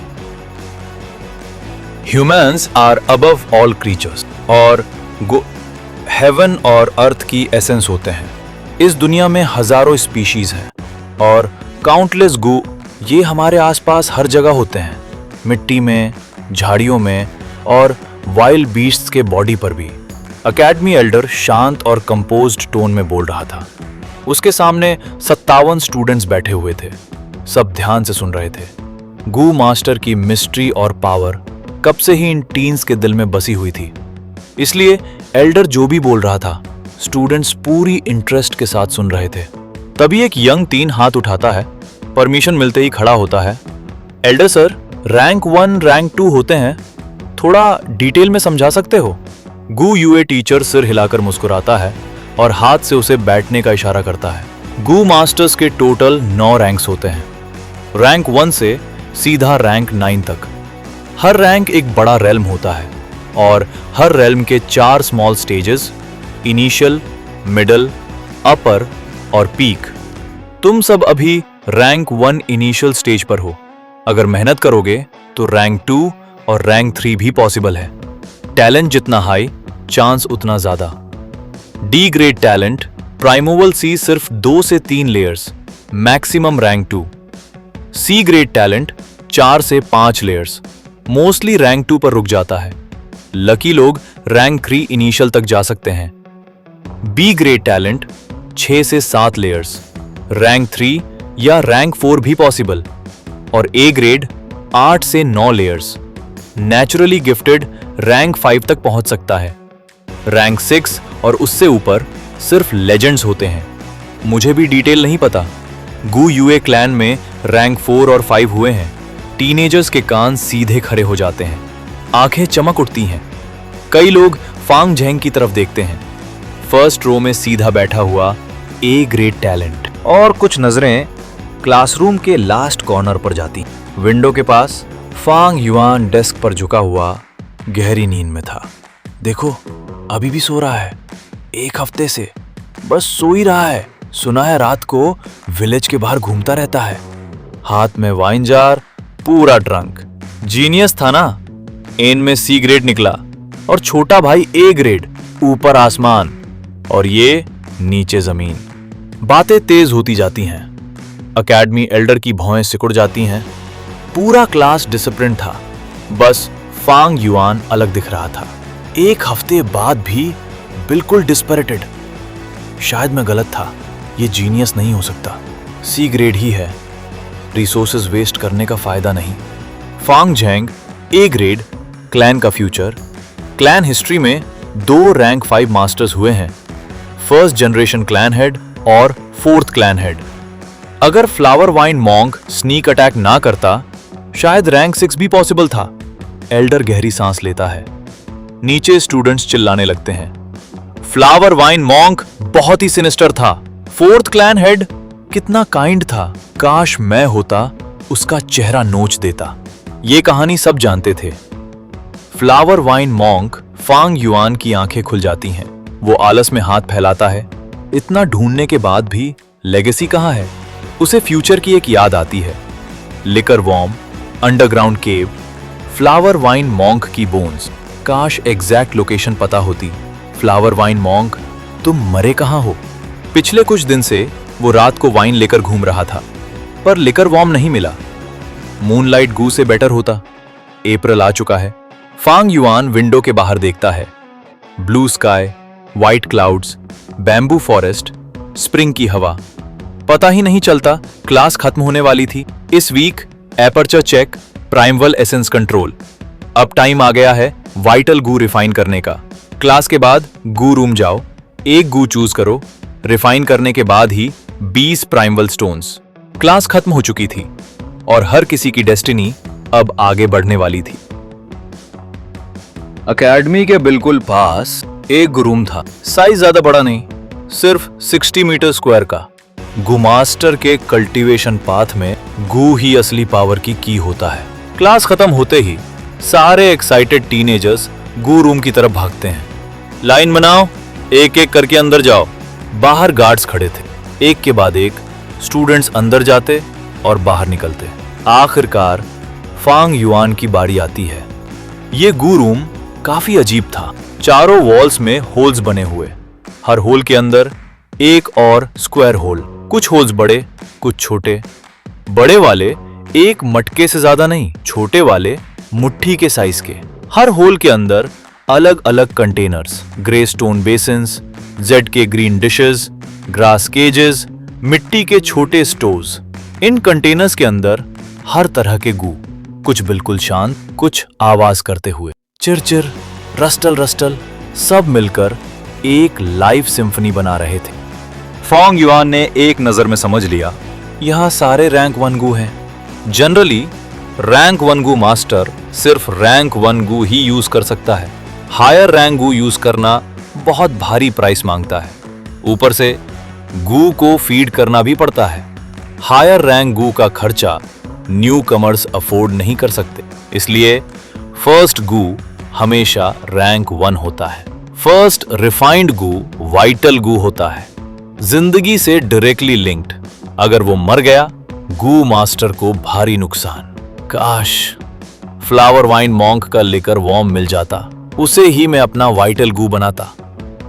humans are above all creatures, और हेवन और अर्थ की एसेंस होते हैं। इस दुनिया में हजारों स्पीशीज हैं और काउंटलेस गू ये हमारे आसपास हर जगह होते हैं, मिट्टी में, झाड़ियों में और वाइल्ड बीस्ट्स के बॉडी पर भी। एकेडमी एल्डर शांत और कंपोज्ड टोन में बोल रहा था। उसके सामने 57 स्टूडेंट्स बैठे हुए थे। सब ध्यान से सुन रहे थे। गू मास्टर की मिस्ट्री और पावर कब से ही इन टीन्स के दिल में बसी हुई थी, इसलिए एल्डर जो भी बोल रहा था स्टूडेंट्स पूरी इंटरेस्ट के साथ सुन रहे थे। तभी एक यंग टीन हाथ उठाता है, परमिशन मिलते ही खड़ा होता है। एल्डर सर, रैंक 1 रैंक 2 होते हैं, थोड़ा डिटेल में समझा सकते हो? गू यूए टीचर सिर हिलाकर मुस्कुराता है और हाथ से उसे बैठने का इशारा करता है। गू मास्टर्स के टोटल 9 रैंक्स होते हैं, रैंक 1 से सीधा रैंक 9 तक। हर रैंक एक बड़ा रेल्म होता है और हर रेल्म के 4 स्मॉल स्टेजेस, इनिशियल, मिडल, अपर और पीक। तुम सब अभी रैंक 1 इनिशियल स्टेज पर हो। अगर मेहनत करोगे तो रैंक 2 और रैंक 3 भी पॉसिबल है। टैलेंट जितना हाई, चांस उतना ज्यादा। D grade talent, primeval sea सिर्फ 2 से 3 layers, maximum rank 2। C grade talent 4 से 5 लेयर्स, मोस्टली रैंक 2 पर रुक जाता है। लकी लोग रैंक 3 इनिशियल तक जा सकते हैं। बी ग्रेड टैलेंट 6 से 7 लेयर्स, रैंक 3 या रैंक 4 भी पॉसिबल। और ए ग्रेड 8 से 9 लेयर्स, नेचुरली गिफ्टेड रैंक 5 तक पहुंच सकता है। रैंक 6 और उससे ऊपर सिर्फ लेजेंड्स होते हैं। मुझे भी डिटेल नहीं पता। गू यूए क्लैन में रैंक 4 और 5 हुए हैं। टीनेजर्स के कान सीधे खड़े हो जाते हैं, आंखें चमक उठती हैं। कई लोग फांग झेंग की तरफ देखते हैं। फर्स्ट रो में सीधा बैठा हुआ ए ग्रेड टैलेंट, और कुछ नजरें क्लासरूम के लास्ट कॉर्नर पर जाती। विंडो के पास फांग युआन डेस्क पर झुका हुआ गहरी नींद में था। देखो, अभी भी सो रहा है। 1 हफ्ते से बस सो ही रहा है। सुना है रात को विलेज के बाहर घूमता रहता है, हाथ में वाइन जार, पूरा ड्रंक। जीनियस था ना। एन में सी ग्रेड निकला और छोटा भाई ए ग्रेड, ऊपर आसमान और ये नीचे जमीन। बातें तेज होती जाती हैं। एकेडमी एल्डर की भौएं सिकुड़ जाती हैं। पूरा क्लास डिसिप्लिन था, बस फांग युआन अलग दिख रहा था। 1 हफ्ते बाद भी बिल्कुल डिस्पैरेटेड। शायद मैं गलत था, ये जीनियस नहीं हो सकता, सी ग्रेड ही है। रिसोर्सेज वेस्ट करने का फायदा नहीं। फांग झेंग ए ग्रेड, क्लैन का फ्यूचर। क्लैन हिस्ट्री में 2 रैंक 5 मास्टर्स हुए हैं, फर्स्ट जनरेशन क्लैन हेड और 4th क्लैन हेड। अगर flower wine monk sneak attack ना करता, शायद रैंक 6 भी पॉसिबल था। एल्डर गहरी सांस लेता है। नीचे स्टूडेंट्स चिल्लाने लगते हैं। फ्लावर वाइन मॉन्क बहुत ही सिनिस्टर था, फोर्थ क्लैन हेड कितना काइंड था, काश मैं होता उसका चेहरा नोच देता। ये कहानी सब जानते थे। फ्लावर वाइन मॉन्क फांग युआन की आंखें खुल जाती हैं। वो आलस में हाथ फैलाता है। इतना ढूंढने के बाद भी लेगेसी कहाँ है? उसे फ्यूचर की एक याद आती है। लिकर वॉर्म, अंडरग्राउंड केव, फ्लावर वाइन मॉन्क की बोन्स। काश एग्जैक्ट लोकेशन पता होती। फ्लावर वाइन मॉन्क, तुम मरे कहाँ हो? पिछले कुछ दिन से वो रात को वाइन लेकर घूम रहा था, पर लिकर वॉर्म नहीं मिला। मूनलाइट गू से बेटर होता। अप्रैल आ चुका है। फांग युआन विंडो के बाहर देखता है। Blue sky, white clouds, bamboo forest, spring की हवा। पता ही नहीं चलता क्लास खत्म होने वाली थी। इस week aperture check, primeval essence control. अब टाइम आ गया है वाइटल गू रिफाइन करने का। क्लास के बाद गू रूम जाओ, एक गू चूज करो, रिफाइन करने के बाद ही 20 प्राइमवल स्टोन्स। क्लास खत्म हो चुकी थी और हर किसी की डेस्टिनी अब आगे बढ़ने वाली थी। अकेडमी के बिल्कुल पास एक गू रूम था। साइज ज्यादा बड़ा नहीं, सिर्फ 60 मीटर स्क्वायर का। गू मास्टर के कल्टीवेशन पाथ में गू ही असली पावर की की होता है। क्लास खत्म होते ही सारे एक्साइटेड टीनेजर्स गू रूम की तरफ भागते हैं। लाइन बनाओ, एक एक करके अंदर जाओ। बाहर गार्ड्स खड़े थे। एक के बाद एक स्टूडेंट्स अंदर जाते और बाहर निकलते। आखिरकार फांग युआन की बारी आती है। ये गू रूम काफी अजीब था। चारों वॉल्स में होल्स बने हुए, हर होल के अंदर एक और स्क्वायर होल। कुछ होल्स बड़े, कुछ छोटे। बड़े वाले एक मटके से ज्यादा नहीं, छोटे वाले मुट्ठी के साइज के। हर होल के अंदर अलग अलग containers, grey stone basins, Z के ग्रीन डिशेस, ग्रास केजेस, मिट्टी के छोटे स्टोव्स। इन कंटेनर्स के अंदर हर तरह के गू, कुछ बिल्कुल शांत, कुछ आवाज करते हुए। चिरचिर, रस्टल रस्टल, सब मिलकर एक लाइव सिम्फनी बना रहे थे। फांग युआन ने एक नजर में समझ लिया, यहां सारे रैंक 1 गू हैं। जनरली रैंक 1 गू मास्टर सिर्फ रैंक 1 गू ही यूज कर सकता है। हायर रैंक गू यूज करना बहुत भारी प्राइस मांगता है। ऊपर से गू को फीड करना भी पड़ता है। हायर रैंक गू का खर्चा न्यू कमर्स अफोर्ड नहीं कर सकते। इसलिए फर्स्ट गू हमेशा रैंक 1 होता है। फर्स्ट रिफाइंड गू वाइटल गू होता है, जिंदगी से डायरेक्टली लिंक्ड। अगर वो मर गया, गू मास्टर को भारी नुकसान। काश फ्लावर वाइन मॉन्क का लिकर वॉर्म मिल जाता, उसे ही मैं अपना वाइटल गू बनाता।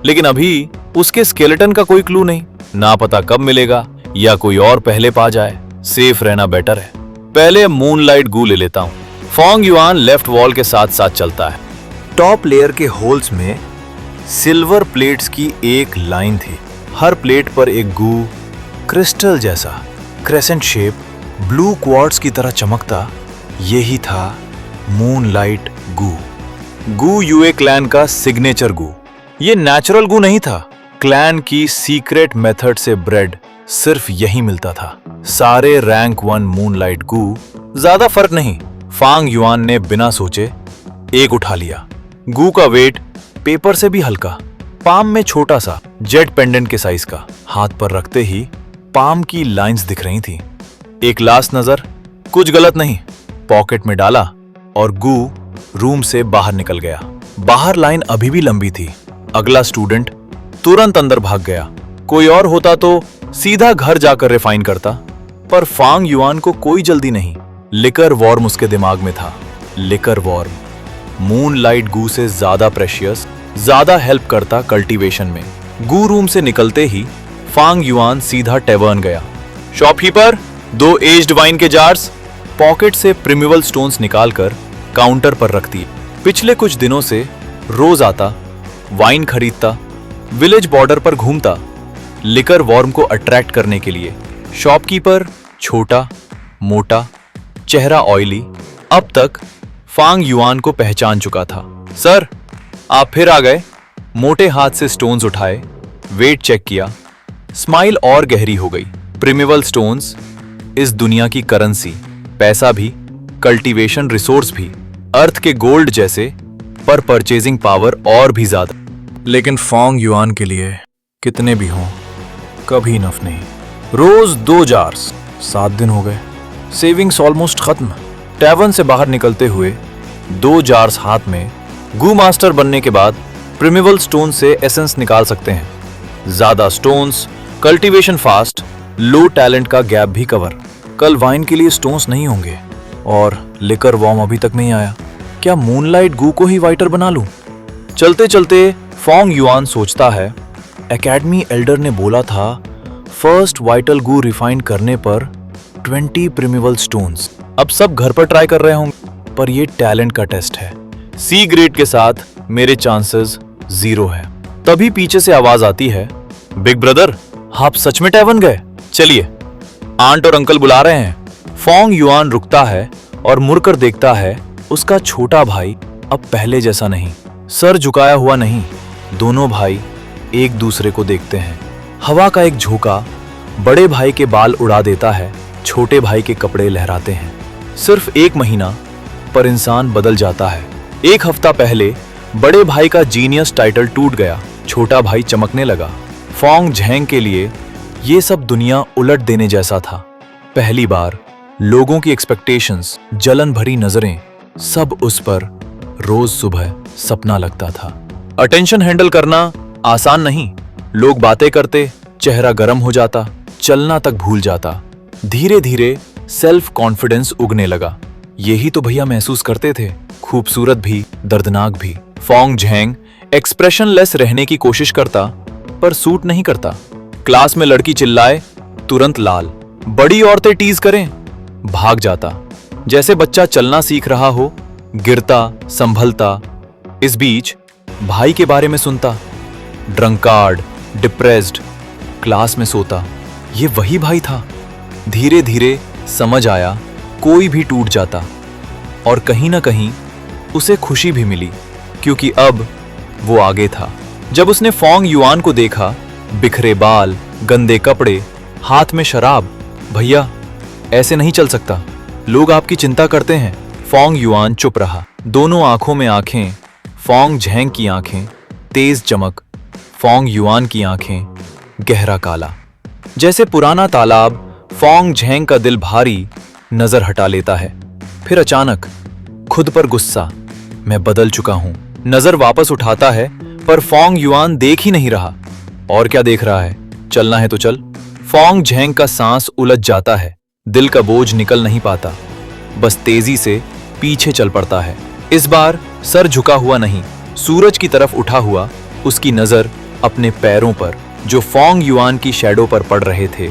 लेकिन अभी उसके स्केलेटन का कोई क्लू नहीं, ना पता कब मिलेगा या कोई और पहले पा जाए। सेफ रहना बेटर है। पहले मूनलाइट गू ले लेता हूं। फांग युआन लेफ्ट वॉल के साथ साथ चलता है। टॉप लेयर के होल्स में सिल्वर प्लेट्स की एक लाइन थी। हर प्लेट पर एक गू, क्रिस्टल जैसा, क्रेसेंट शेप, ब्लू क्वार्ट्ज की तरह चमकता। यही था मूनलाइट गू। गू यूए क्लैन का सिग्नेचर गू। ये नेचुरल गू नहीं था, क्लैन की सीक्रेट मेथड से ब्रेड सिर्फ यही मिलता था। सारे रैंक 1 मूनलाइट गू, ज्यादा फर्क नहीं। फांग युआन ने बिना सोचे एक उठा लिया। गू का वेट पेपर से भी हल्का, पाम में छोटा सा, जेट पेंडेंट के साइज का। हाथ पर रखते ही पाम की लाइंस दिख रही थी। एक लास्ट नजर, कुछ गलत नहीं। पॉकेट में डाला और गू रूम से बाहर निकल गया। बाहर लाइन अभी भी लंबी थी। अगला स्टूडेंट तुरंत अंदर भाग गया। कोई और होता तो सीधा घर जाकर रिफाइन करता, पर फांग युआन को कोई जल्दी नहीं। लिकर वॉर्म उसके दिमाग में था। लिकर वॉर्म मूनलाइट गू से ज्यादा प्रेशियस, ज्यादा हेल्प करता कल्टीवेशन में। गू रूम से निकलते ही फांग युआन सीधा टेवर्न गया। शॉपकीपर, 2 एज्ड वाइन के जार्स। पॉकेट से प्रिमिवल स्टोन्स निकालकर काउंटर पर रखती। पिछले कुछ दिनों से रोज आता, वाइन खरीदता, विलेज बॉर्डर पर घूमता, लिकर वॉर्म को अट्रैक्ट करने के लिए। शॉपकीपर छोटा, मोटा, चेहरा ऑयली, अब तक फांग युआन को पहचान चुका था। सर, आप फिर आ गए। मोटे हाथ से स्टोन्स उठाए, वेट चेक किया, स्माइल और गहरी हो गई। प्रिमिवल स्टोन्स इस दुनिया की करेंसी, पैसा भी, कल्टीवेशन रिसोर्स भी, अर्थ के गोल्ड जैसे, पर परचेजिंग पावर और भी ज्यादा। लेकिन फांग युआन के लिए कितने भी हों, कभी इनफ नहीं। रोज 2 जार्स, 7 दिन हो गए। सेविंग्स ऑलमोस्ट खत्म। टैवर्न से बाहर निकलते हुए 2 जार्स हाथ में। गू मास्टर बनने के बाद प्रिमिवल स्टोन से एसेंस निकाल सकते हैं। ज्यादा स्टोन्स, कल्टीवेशन फास्ट, लो टैलेंट का गैप भी कवर। कल वाइन के लिए स्टोन्स नहीं होंगे और लिकर वॉर्म अभी तक नहीं आया। क्या मूनलाइट गू को ही वाइटर बना लूं? चलते चलते फोंग युआन सोचता है, एकेडमी एल्डर ने बोला था फर्स्ट वाइटल गू रिफाइन करने पर 20 प्रिमिवल स्टोन्स। अब सब घर पर ट्राई कर रहे होंगे, पर ये टैलेंट का टेस्ट है। सी ग्रेड के साथ मेरे चांसेस 0 है। तभी पीछे से आवाज आती है, बिग ब्रदर, आप सच में टैवर्न गए? चलिए, आंट और अंकल बुला रहे हैं। फोंग युआन रुकता है और मुड़कर देखता है। उसका छोटा भाई अब पहले जैसा नहीं, सर झुकाया हुआ नहीं। दोनों भाई एक दूसरे को देखते हैं। हवा का एक झोंका बड़े भाई के बाल उड़ा देता है, छोटे भाई के कपड़े लहराते हैं। सिर्फ 1 महीना, पर इंसान बदल जाता है। 1 हफ्ता पहले बड़े भाई का जीनियस टाइटल टूट गया, छोटा भाई चमकने लगा। फोंग झेंग के लिए ये सब दुनिया उलट देने जैसा था। पहली बार लोगों की एक्सपेक्टेशंस, जलन भरी नजरें, सब उस पर रोज सुबह सपना लगता था। अटेंशन हैंडल करना आसान नहीं। लोग बातें करते, चेहरा गर्म हो जाता, चलना तक भूल जाता। धीरे धीरे सेल्फ कॉन्फिडेंस उगने लगा। यही तो भैया महसूस करते थे, खूबसूरत भी, दर्दनाक भी। फोंग झेंग एक्सप्रेशनलेस रहने की कोशिश करता, पर सूट नहीं करता। क्लास में लड़की चिल्लाए, तुरंत लाल। बड़ी औरतें टीज करें, भाग जाता, जैसे बच्चा चलना सीख रहा हो, गिरता, संभलता। इस बीच भाई के बारे में सुनता, ड्रंकार्ड, डिप्रेस्ड, क्लास में सोता। ये वही भाई था। धीरे धीरे समझ आया, कोई भी टूट जाता, और कहीं ना कहीं उसे खुशी भी मिली, क्योंकि अब वो आगे था। जब उसने फोंग युआन को देखा, बिखरे बाल, गंदे कपड़े, हाथ में शराब, भैया ऐसे नहीं चल सकता, लोग आपकी चिंता करते हैं। फोंग युआन चुप रहा। दोनों आंखों में आंखें। फोंग झेंग की आंखें तेज चमक, फोंग युआन की आंखें गहरा काला। जैसे पुराना तालाब। फोंग झेंग का दिल भारी, नजर हटा लेता है। फिर अचानक खुद पर गुस्सा, मैं बदल चुका हूं। नजर वापस उठाता है, पर फोंग युआन देख ही नहीं रहा। और क्या देख रहा है? चलना है तो चल। फोंग झेंग का सांस उलझ जाता है, दिल का बोझ निकल नहीं पाता, बस तेजी से पीछे चल पड़ता है। इस बार सर झुका हुआ नहीं, सूरज की तरफ उठा हुआ। उसकी नजर अपने पैरों पर, जो फोंग युआन की शैडो पर पड़ रहे थे।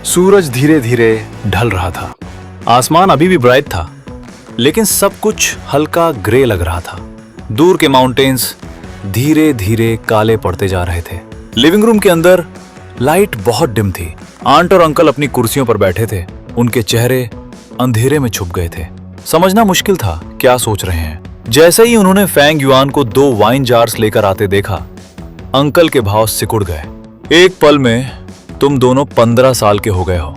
सूरज धीरे धीरे ढल रहा था। आसमान अभी भी ब्राइट था, लेकिन सब कुछ हल्का ग्रे लग रहा था। दूर के माउंटेन्स धीरे धीरे काले पड़ते जा रहे थे। लिविंग रूम के अंदर लाइट बहुत डिम थी। आंट और अंकल अपनी कुर्सियों पर बैठे थे। उनके चेहरे अंधेरे में छुप गए थे। समझना मुश्किल था क्या सोच रहे हैं। जैसे ही उन्होंने फेंग युआन को 2 वाइन जार्स लेकर आते देखा, अंकल के भाव सिकुड़ गए। एक पल में तुम दोनों 15 साल के हो गए हो।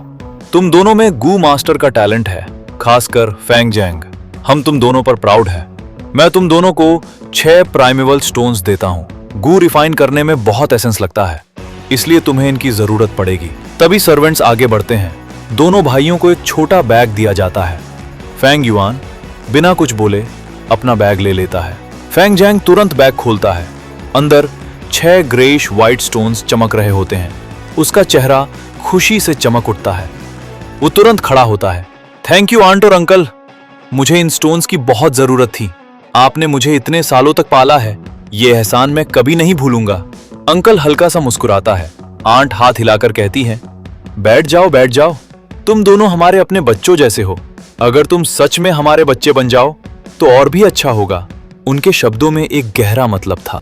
तुम दोनों में गू मास्टर का टैलेंट है, खासकर फेंग झेंग। हम तुम दोनों पर प्राउड है। मैं तुम दोनों को 6 प्राइमेवल स्टोन्स देता हूं। गू रिफाइन करने में बहुत एसेंस लगता है, इसलिए तुम्हें इनकी जरूरत पड़ेगी। तभी सर्वेंट्स आगे बढ़ते हैं। दोनों भाइयों को एक छोटा बैग दिया जाता है। फेंग युआन बिना कुछ बोले अपना बैग ले लेता है। फेंग झेंग तुरंत बैग खोलता है। अंदर 6 ग्रेइश व्हाइट स्टोन्स चमक रहे होते हैं। उसका चेहरा खुशी से चमक उठता है। वो तुरंत खड़ा होता है। थैंक यू आंट और अंकल, मुझे इन स्टोन्स की बहुत जरूरत थी। आपने मुझे इतने सालों तक पाला है, ये एहसान मैं कभी नहीं भूलूंगा। अंकल हल्का सा मुस्कुराता है। आंट हाथ हिलाकर कहती है, बैठ जाओ बैठ जाओ, तुम दोनों हमारे अपने बच्चों जैसे हो। अगर तुम सच में हमारे बच्चे बन जाओ तो और भी अच्छा होगा। उनके शब्दों में एक गहरा मतलब था।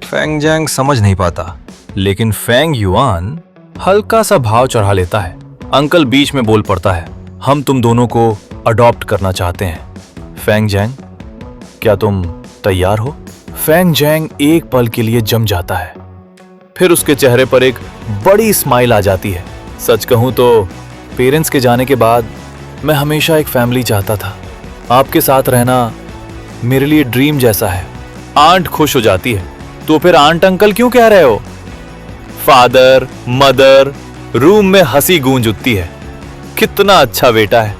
फेंग झेंग समझ नहीं पाता, लेकिन फेंग युआन हल्का सा भाव चढ़ा लेता है। अंकल बीच में बोल पड़ता है, हम तुम दोनों को अडॉप्ट करना चाहते हैं। फेंग झेंग, क्या तुम तैयार हो? फेंग झेंग एक पल के लिए जम जाता है, फिर उसके चेहरे पर एक बड़ी स्माइल आ जाती है। सच कहूं तो पेरेंट्स के जाने के बाद मैं हमेशा एक फैमिली चाहता था। आपके साथ रहना मेरे लिए ड्रीम जैसा है। आंट खुश हो जाती है। तो फिर आंट अंकल क्यों कह रहे हो? फादर मदर, रूम में हंसी गूंज उठती है। कितना अच्छा बेटा है,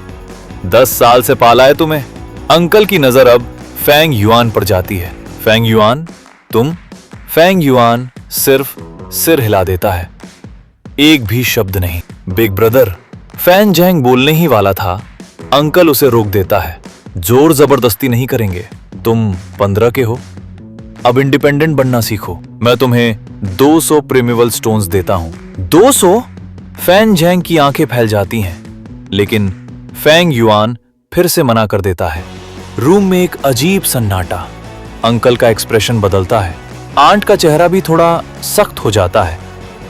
10 साल से पाला है तुम्हें। अंकल की नजर अब फैंग युआन पर जाती है। फैंग युआन, तुम? फैंग युआन सिर्फ सिर हिला देता है, एक भी शब्द नहीं। बिग ब्रदर, फैन जैंग बोलने ही वाला था, अंकल उसे रोक देता है। जोर जबरदस्ती नहीं करेंगे, तुम 15 के हो, अब इंडिपेंडेंट बनना सीखो। मैं तुम्हें 200 प्रिमेवल स्टोन्स देता हूं। 200? फैन जैंग की आंखें फैल जाती हैं, लेकिन फैंग युआन फिर से मना कर देता है। रूम में एक अजीब सन्नाटा। अंकल का एक्सप्रेशन बदलता है, आंट का चेहरा भी थोड़ा सख्त हो जाता है।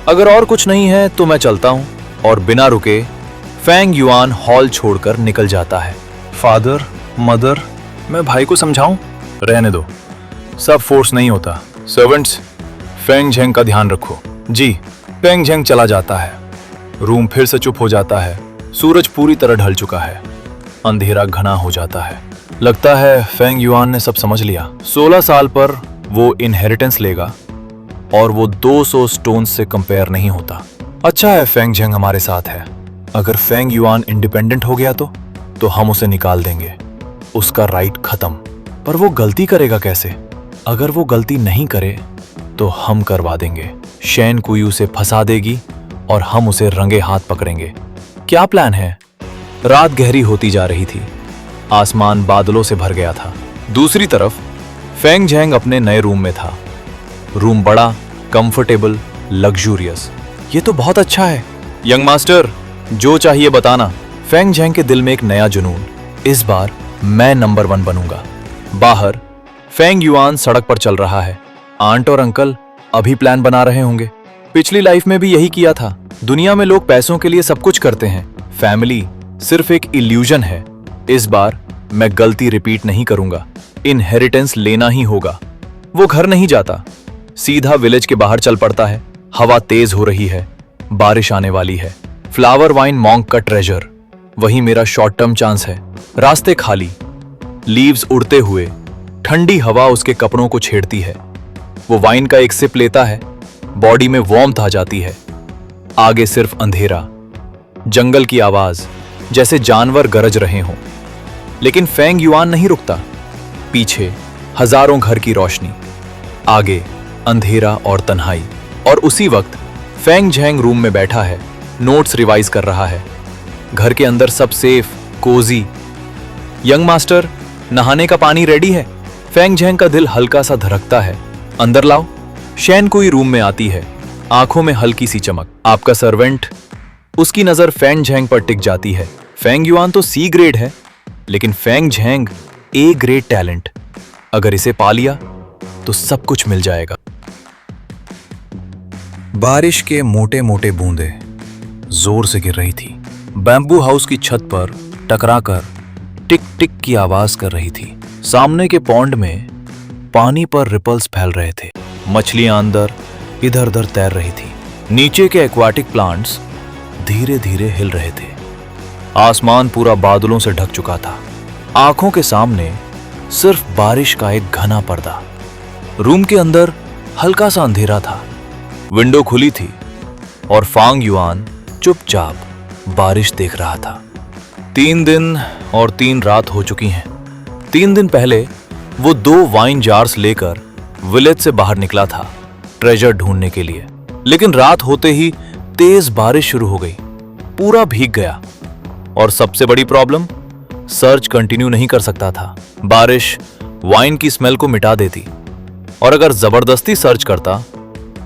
अगर और कुछ नहीं है तो मैं चलता हूं। और बिना रुके फैंग युआन हॉल छोड़कर निकल जाता है। फादर मदर, मैं भाई को समझाऊं? रहने दो, सब फोर्स नहीं होता। सर्वेंट्स, फैंग झेंग का ध्यान रखो। जी। फैंग झेंग चला जाता है। रूम फिर से चुप हो जाता है। सूरज पूरी तरह ढल चुका है, अंधेरा घना हो जाता है। लगता है फैंग युआन ने सब समझ लिया। 16 साल पर वो इनहेरिटेंस लेगा और वो 200 स्टोन से कंपेयर नहीं होता। अच्छा है फैंग झेंग हमारे साथ है। अगर फैंग युआन इंडिपेंडेंट हो गया तो हम उसे निकाल देंगे, उसका राइट खत्म। पर वो गलती करेगा कैसे? अगर वो गलती नहीं करे तो हम करवा देंगे। शैन कुई उसे फंसा देगी और हम उसे रंगे हाथ पकड़ेंगे। क्या प्लान है? रात गहरी होती जा रही थी, आसमान बादलों से भर गया था। दूसरी तरफ फैंग झैंग अपने नए रूम में था। रूम बड़ा, कंफर्टेबल, लग्जूरियस। ये तो बहुत अच्छा है। यंग मास्टर, जो चाहिए बताना। फैंग झैंग के दिल में एक नया जुनून, इस बार मैं नंबर 1 बनूंगा। बाहर फैंग युआन सड़क पर चल रहा है। आंट और अंकल अभी प्लान बना रहे होंगे। पिछली लाइफ में भी यही किया था। दुनिया में लोग पैसों के लिए सब कुछ करते हैं, फैमिली सिर्फ एक इल्यूजन है। इस बार मैं गलती रिपीट नहीं करूंगा, इनहेरिटेंस लेना ही होगा। वो घर नहीं जाता, सीधा विलेज के बाहर चल पड़ता है। हवा तेज हो रही है, बारिश आने वाली है। फ्लावर वाइन मॉन्क का ट्रेजर, वही मेरा शॉर्ट टर्म चांस है। रास्ते खाली, लीव्स उड़ते हुए, ठंडी हवा उसके कपड़ों को छेड़ती है। वो वाइन का एक सिप लेता है, बॉडी में वार्मथ आ जाती है। आगे सिर्फ अंधेरा, जंगल की आवाज, जैसे जानवर गरज रहे हों। लेकिन फैंग युआन नहीं रुकता। पीछे हजारों घर की रोशनी, आगे अंधेरा और तन्हाई। और उसी वक्त फैंग झैंग रूम में बैठा है, नोट्स रिवाइज कर रहा है। घर के अंदर सब सेफ, कोजी। यंग मास्टर, नहाने का पानी रेडी है। फैंग झैंग का दिल हल्का सा धड़कता है। अंदर लाओ। शैन कुई रूम में आती है, आंखों में हल्की सी चमक। आपका सर्वेंट। उसकी नजर फैंग झैंग पर टिक जाती है। फैंग युआन तो C ग्रेड है, लेकिन Fang Zheng A grade talent. अगर इसे पा लिया तो सब कुछ मिल जाएगा। बारिश के मोटे मोटे बूंदे जोर से गिर रही थी। बैम्बू हाउस की छत पर टकराकर टिक टिक की आवाज कर रही थी। सामने के पॉन्ड में पानी पर रिपल्स फैल रहे थे। मछलियां अंदर इधर उधर तैर रही थी। नीचे के एक्वाटिक प्लांट्स धीरे धीरे हिल रहे थे। आसमान पूरा बादलों से ढक चुका था। आंखों के सामने सिर्फ बारिश का एक घना पर्दा। रूम के अंदर हल्का सा अंधेरा था। विंडो खुली थी और फैंग युआन चुपचाप बारिश देख रहा था। 3 दिन और 3 रात हो चुकी हैं। 3 दिन पहले वो 2 वाइन जार्स लेकर विलेज से बाहर निकला था ट्रेजर ढूंढने के लिए। लेकिन रात होते ही तेज बारिश शुरू हो गई, पूरा भीग गया। और सबसे बड़ी प्रॉब्लम, सर्च कंटिन्यू नहीं कर सकता था। बारिश वाइन की स्मेल को मिटा देती, और अगर जबरदस्ती सर्च करता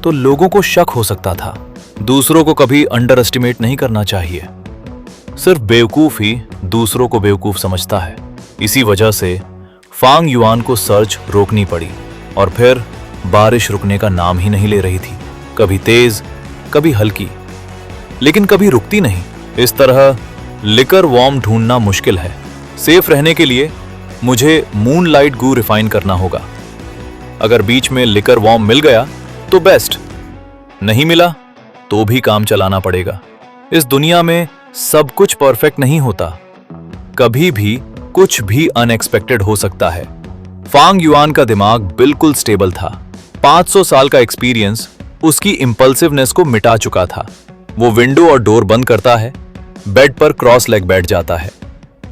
तो लोगों को शक हो सकता था। दूसरों को कभी अंडर एस्टिमेट नहीं करना चाहिए। सिर्फ बेवकूफ ही दूसरों को बेवकूफ समझता है। इसी वजह से फैंग युआन को सर्च रोकनी पड़ी। और फिर बारिश रुकने का नाम ही नहीं ले रही थी। कभी तेज, कभी हल्की, लेकिन कभी रुकती नहीं। इस तरह लिकर वॉर्म ढूंढना मुश्किल है। सेफ रहने के लिए मुझे मूनलाइट गू रिफाइन करना होगा। अगर बीच में लिकर वॉर्म मिल गया तो बेस्ट, नहीं मिला तो भी काम चलाना पड़ेगा। इस दुनिया में सब कुछ परफेक्ट नहीं होता, कभी भी कुछ भी अनएक्सपेक्टेड हो सकता है। फैंग युआन का दिमाग बिल्कुल स्टेबल था। 500 साल का एक्सपीरियंस उसकी इंपल्सिवनेस को मिटा चुका था। वो विंडो और डोर बंद करता है, बेड पर क्रॉस लेग बैठ जाता है,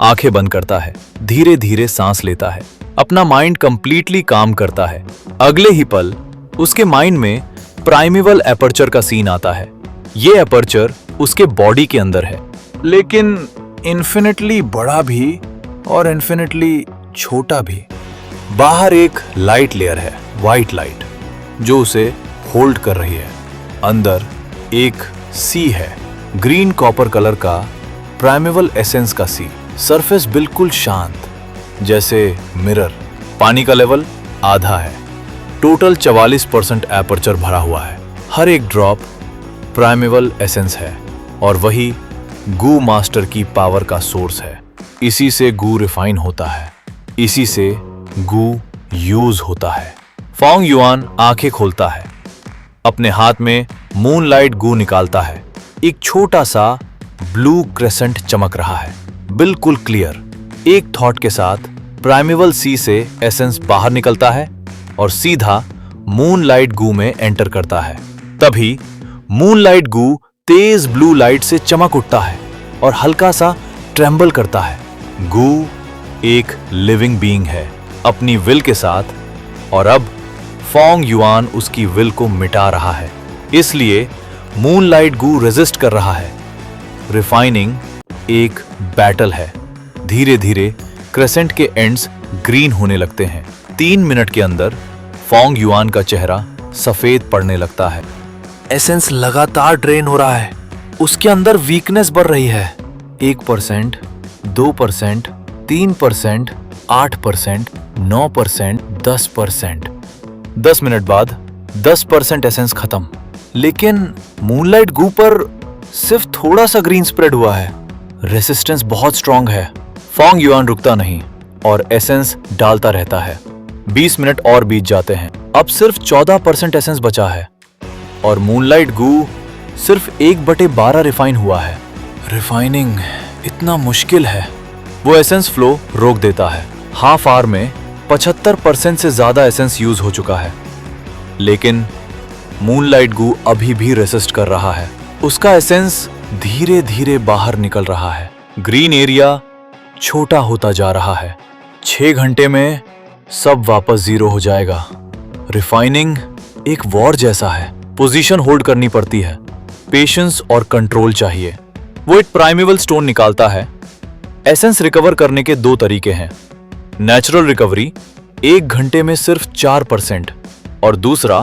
आंखें बंद करता है, धीरे धीरे सांस लेता है, अपना माइंड कंप्लीटली काम करता है। अगले ही पल उसके माइंड में प्राइमेवल एपर्चर का सीन आता है। ये एपर्चर उसके बॉडी के अंदर है, लेकिन इन्फिनिटली बड़ा भी और इन्फिनिटली छोटा भी। बाहर एक लाइट लेयर है, व्हाइट लाइट, जो उसे होल्ड कर रही है। अंदर एक सी है, ग्रीन कॉपर कलर का प्राइमेवल एसेंस का सी। सरफेस बिल्कुल शांत, जैसे मिरर। पानी का लेवल आधा है। टोटल 44% एपर्चर भरा हुआ है। हर एक ड्रॉप प्राइमेवल एसेंस है और वही गू मास्टर की पावर का सोर्स है। इसी से गू रिफाइन होता है, इसी से गू यूज होता है। फोंग युआन आंखें खोलता है, अपने हाथ में मूनलाइट गू निकालता है। एक छोटा सा ब्लू क्रेसेंट चमक रहा है, बिल्कुल क्लियर। एक थॉट के साथ प्राइमेवल सी से एसेंस बाहर निकलता है और सीधा मूनलाइट गू में एंटर करता है। तभी मूनलाइट गू तेज ब्लू लाइट से चमक उठता है और हल्का सा ट्रेम्बल करता है। गू एक लिविंग बीइंग है अपनी विल के साथ, और अब फोंग युआन उसकी विल को मिटा रहा है। इसलिए मूनलाइट गू रेजिस्ट कर रहा है। रिफाइनिंग एक बैटल है। धीरे धीरे क्रेसेंट के एंड्स ग्रीन होने लगते हैं। 3 मिनट के अंदर फोंग युआन का चेहरा सफेद पड़ने लगता है। एसेंस लगातार ड्रेन हो रहा है। उसके अंदर वीकनेस बढ़ रही है। 1%, 2%, 3%, 8%, 9%, 10%। 10 मिनट बाद 10% एसेंस खत्म। लेकिन मूनलाइट गू पर सिर्फ थोड़ा सा ग्रीन स्प्रेड हुआ है। रेसिस्टेंस बहुत स्ट्रांग है। फोंग युआन रुकता नहीं और एसेंस डालता रहता है। 20 मिनट और बीत जाते हैं। अब सिर्फ 14% एसेंस बचा है और मूनलाइट गू सिर्फ 1/12 रिफाइन हुआ है। रिफाइनिंग इतना मुश्किल है। वो एसेंस फ्लो रोक देता है। हाफ आवर में 75% से ज्यादा एसेंस यूज हो चुका है, लेकिन मूनलाइट गू अभी भी रेसिस्ट कर रहा है। उसका एसेंस धीरे धीरे बाहर निकल रहा है। ग्रीन एरिया छोटा होता जा रहा है। 6 घंटे में सब वापस जीरो हो जाएगा। रिफाइनिंग एक वॉर जैसा है। पोजीशन होल्ड करनी पड़ती है, पेशेंस और कंट्रोल चाहिए। वो एक प्राइमेवल स्टोन निकालता है। एसेंस रिकवर करने के 2 तरीके हैं। नेचुरल रिकवरी 1 घंटे में सिर्फ 4%, और दूसरा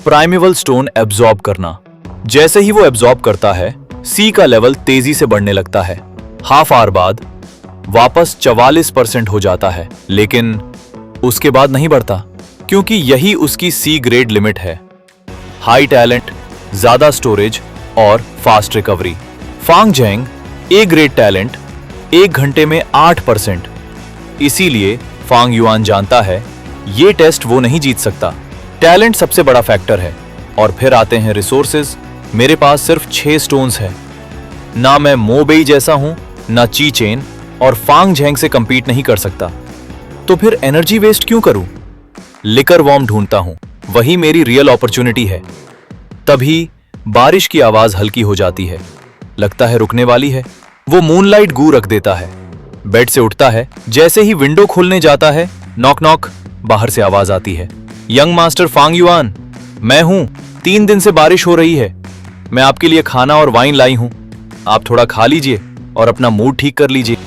प्राइमेवल स्टोन एब्जॉर्ब करना। जैसे ही वो एब्जॉर्ब करता है, सी का लेवल तेजी से बढ़ने लगता है। हाफ आवर बाद वापस 44% हो जाता है, लेकिन उसके बाद नहीं बढ़ता, क्योंकि यही उसकी सी ग्रेड लिमिट है। हाई टैलेंट, ज्यादा स्टोरेज और fast recovery. Fang Zheng A grade talent, 1 घंटे में 8%। इसीलिए फांग युआन जानता है ये टेस्ट वो नहीं जीत सकता। टैलेंट सबसे बड़ा फैक्टर है, और फिर आते हैं रिसोर्सेज। मेरे पास सिर्फ 6 स्टोन्स हैं। ना मैं मोबेई जैसा हूं, ना ची चेन, और फांग जेंग से कंपीट नहीं कर सकता। तो फिर एनर्जी वेस्ट क्यों करूं? लिकर वॉर्म ढूंढता हूं, वही मेरी रियल अपॉर्चुनिटी है। तभी बारिश की आवाज हल्की हो जाती है। लगता है रुकने वाली है। वो मूनलाइट गू रख देता है। बेड से उठता है। जैसे ही विंडो खोलने जाता है, नॉक नॉक, बाहर से आवाज आती है। यंग मास्टर फांग युआन, मैं हूं। 3 दिन से बारिश हो रही है। मैं आपके लिए खाना और वाइन लाई हूं। आप थोड़ा खा लीजिए और अपना मूड ठीक कर लीजिए।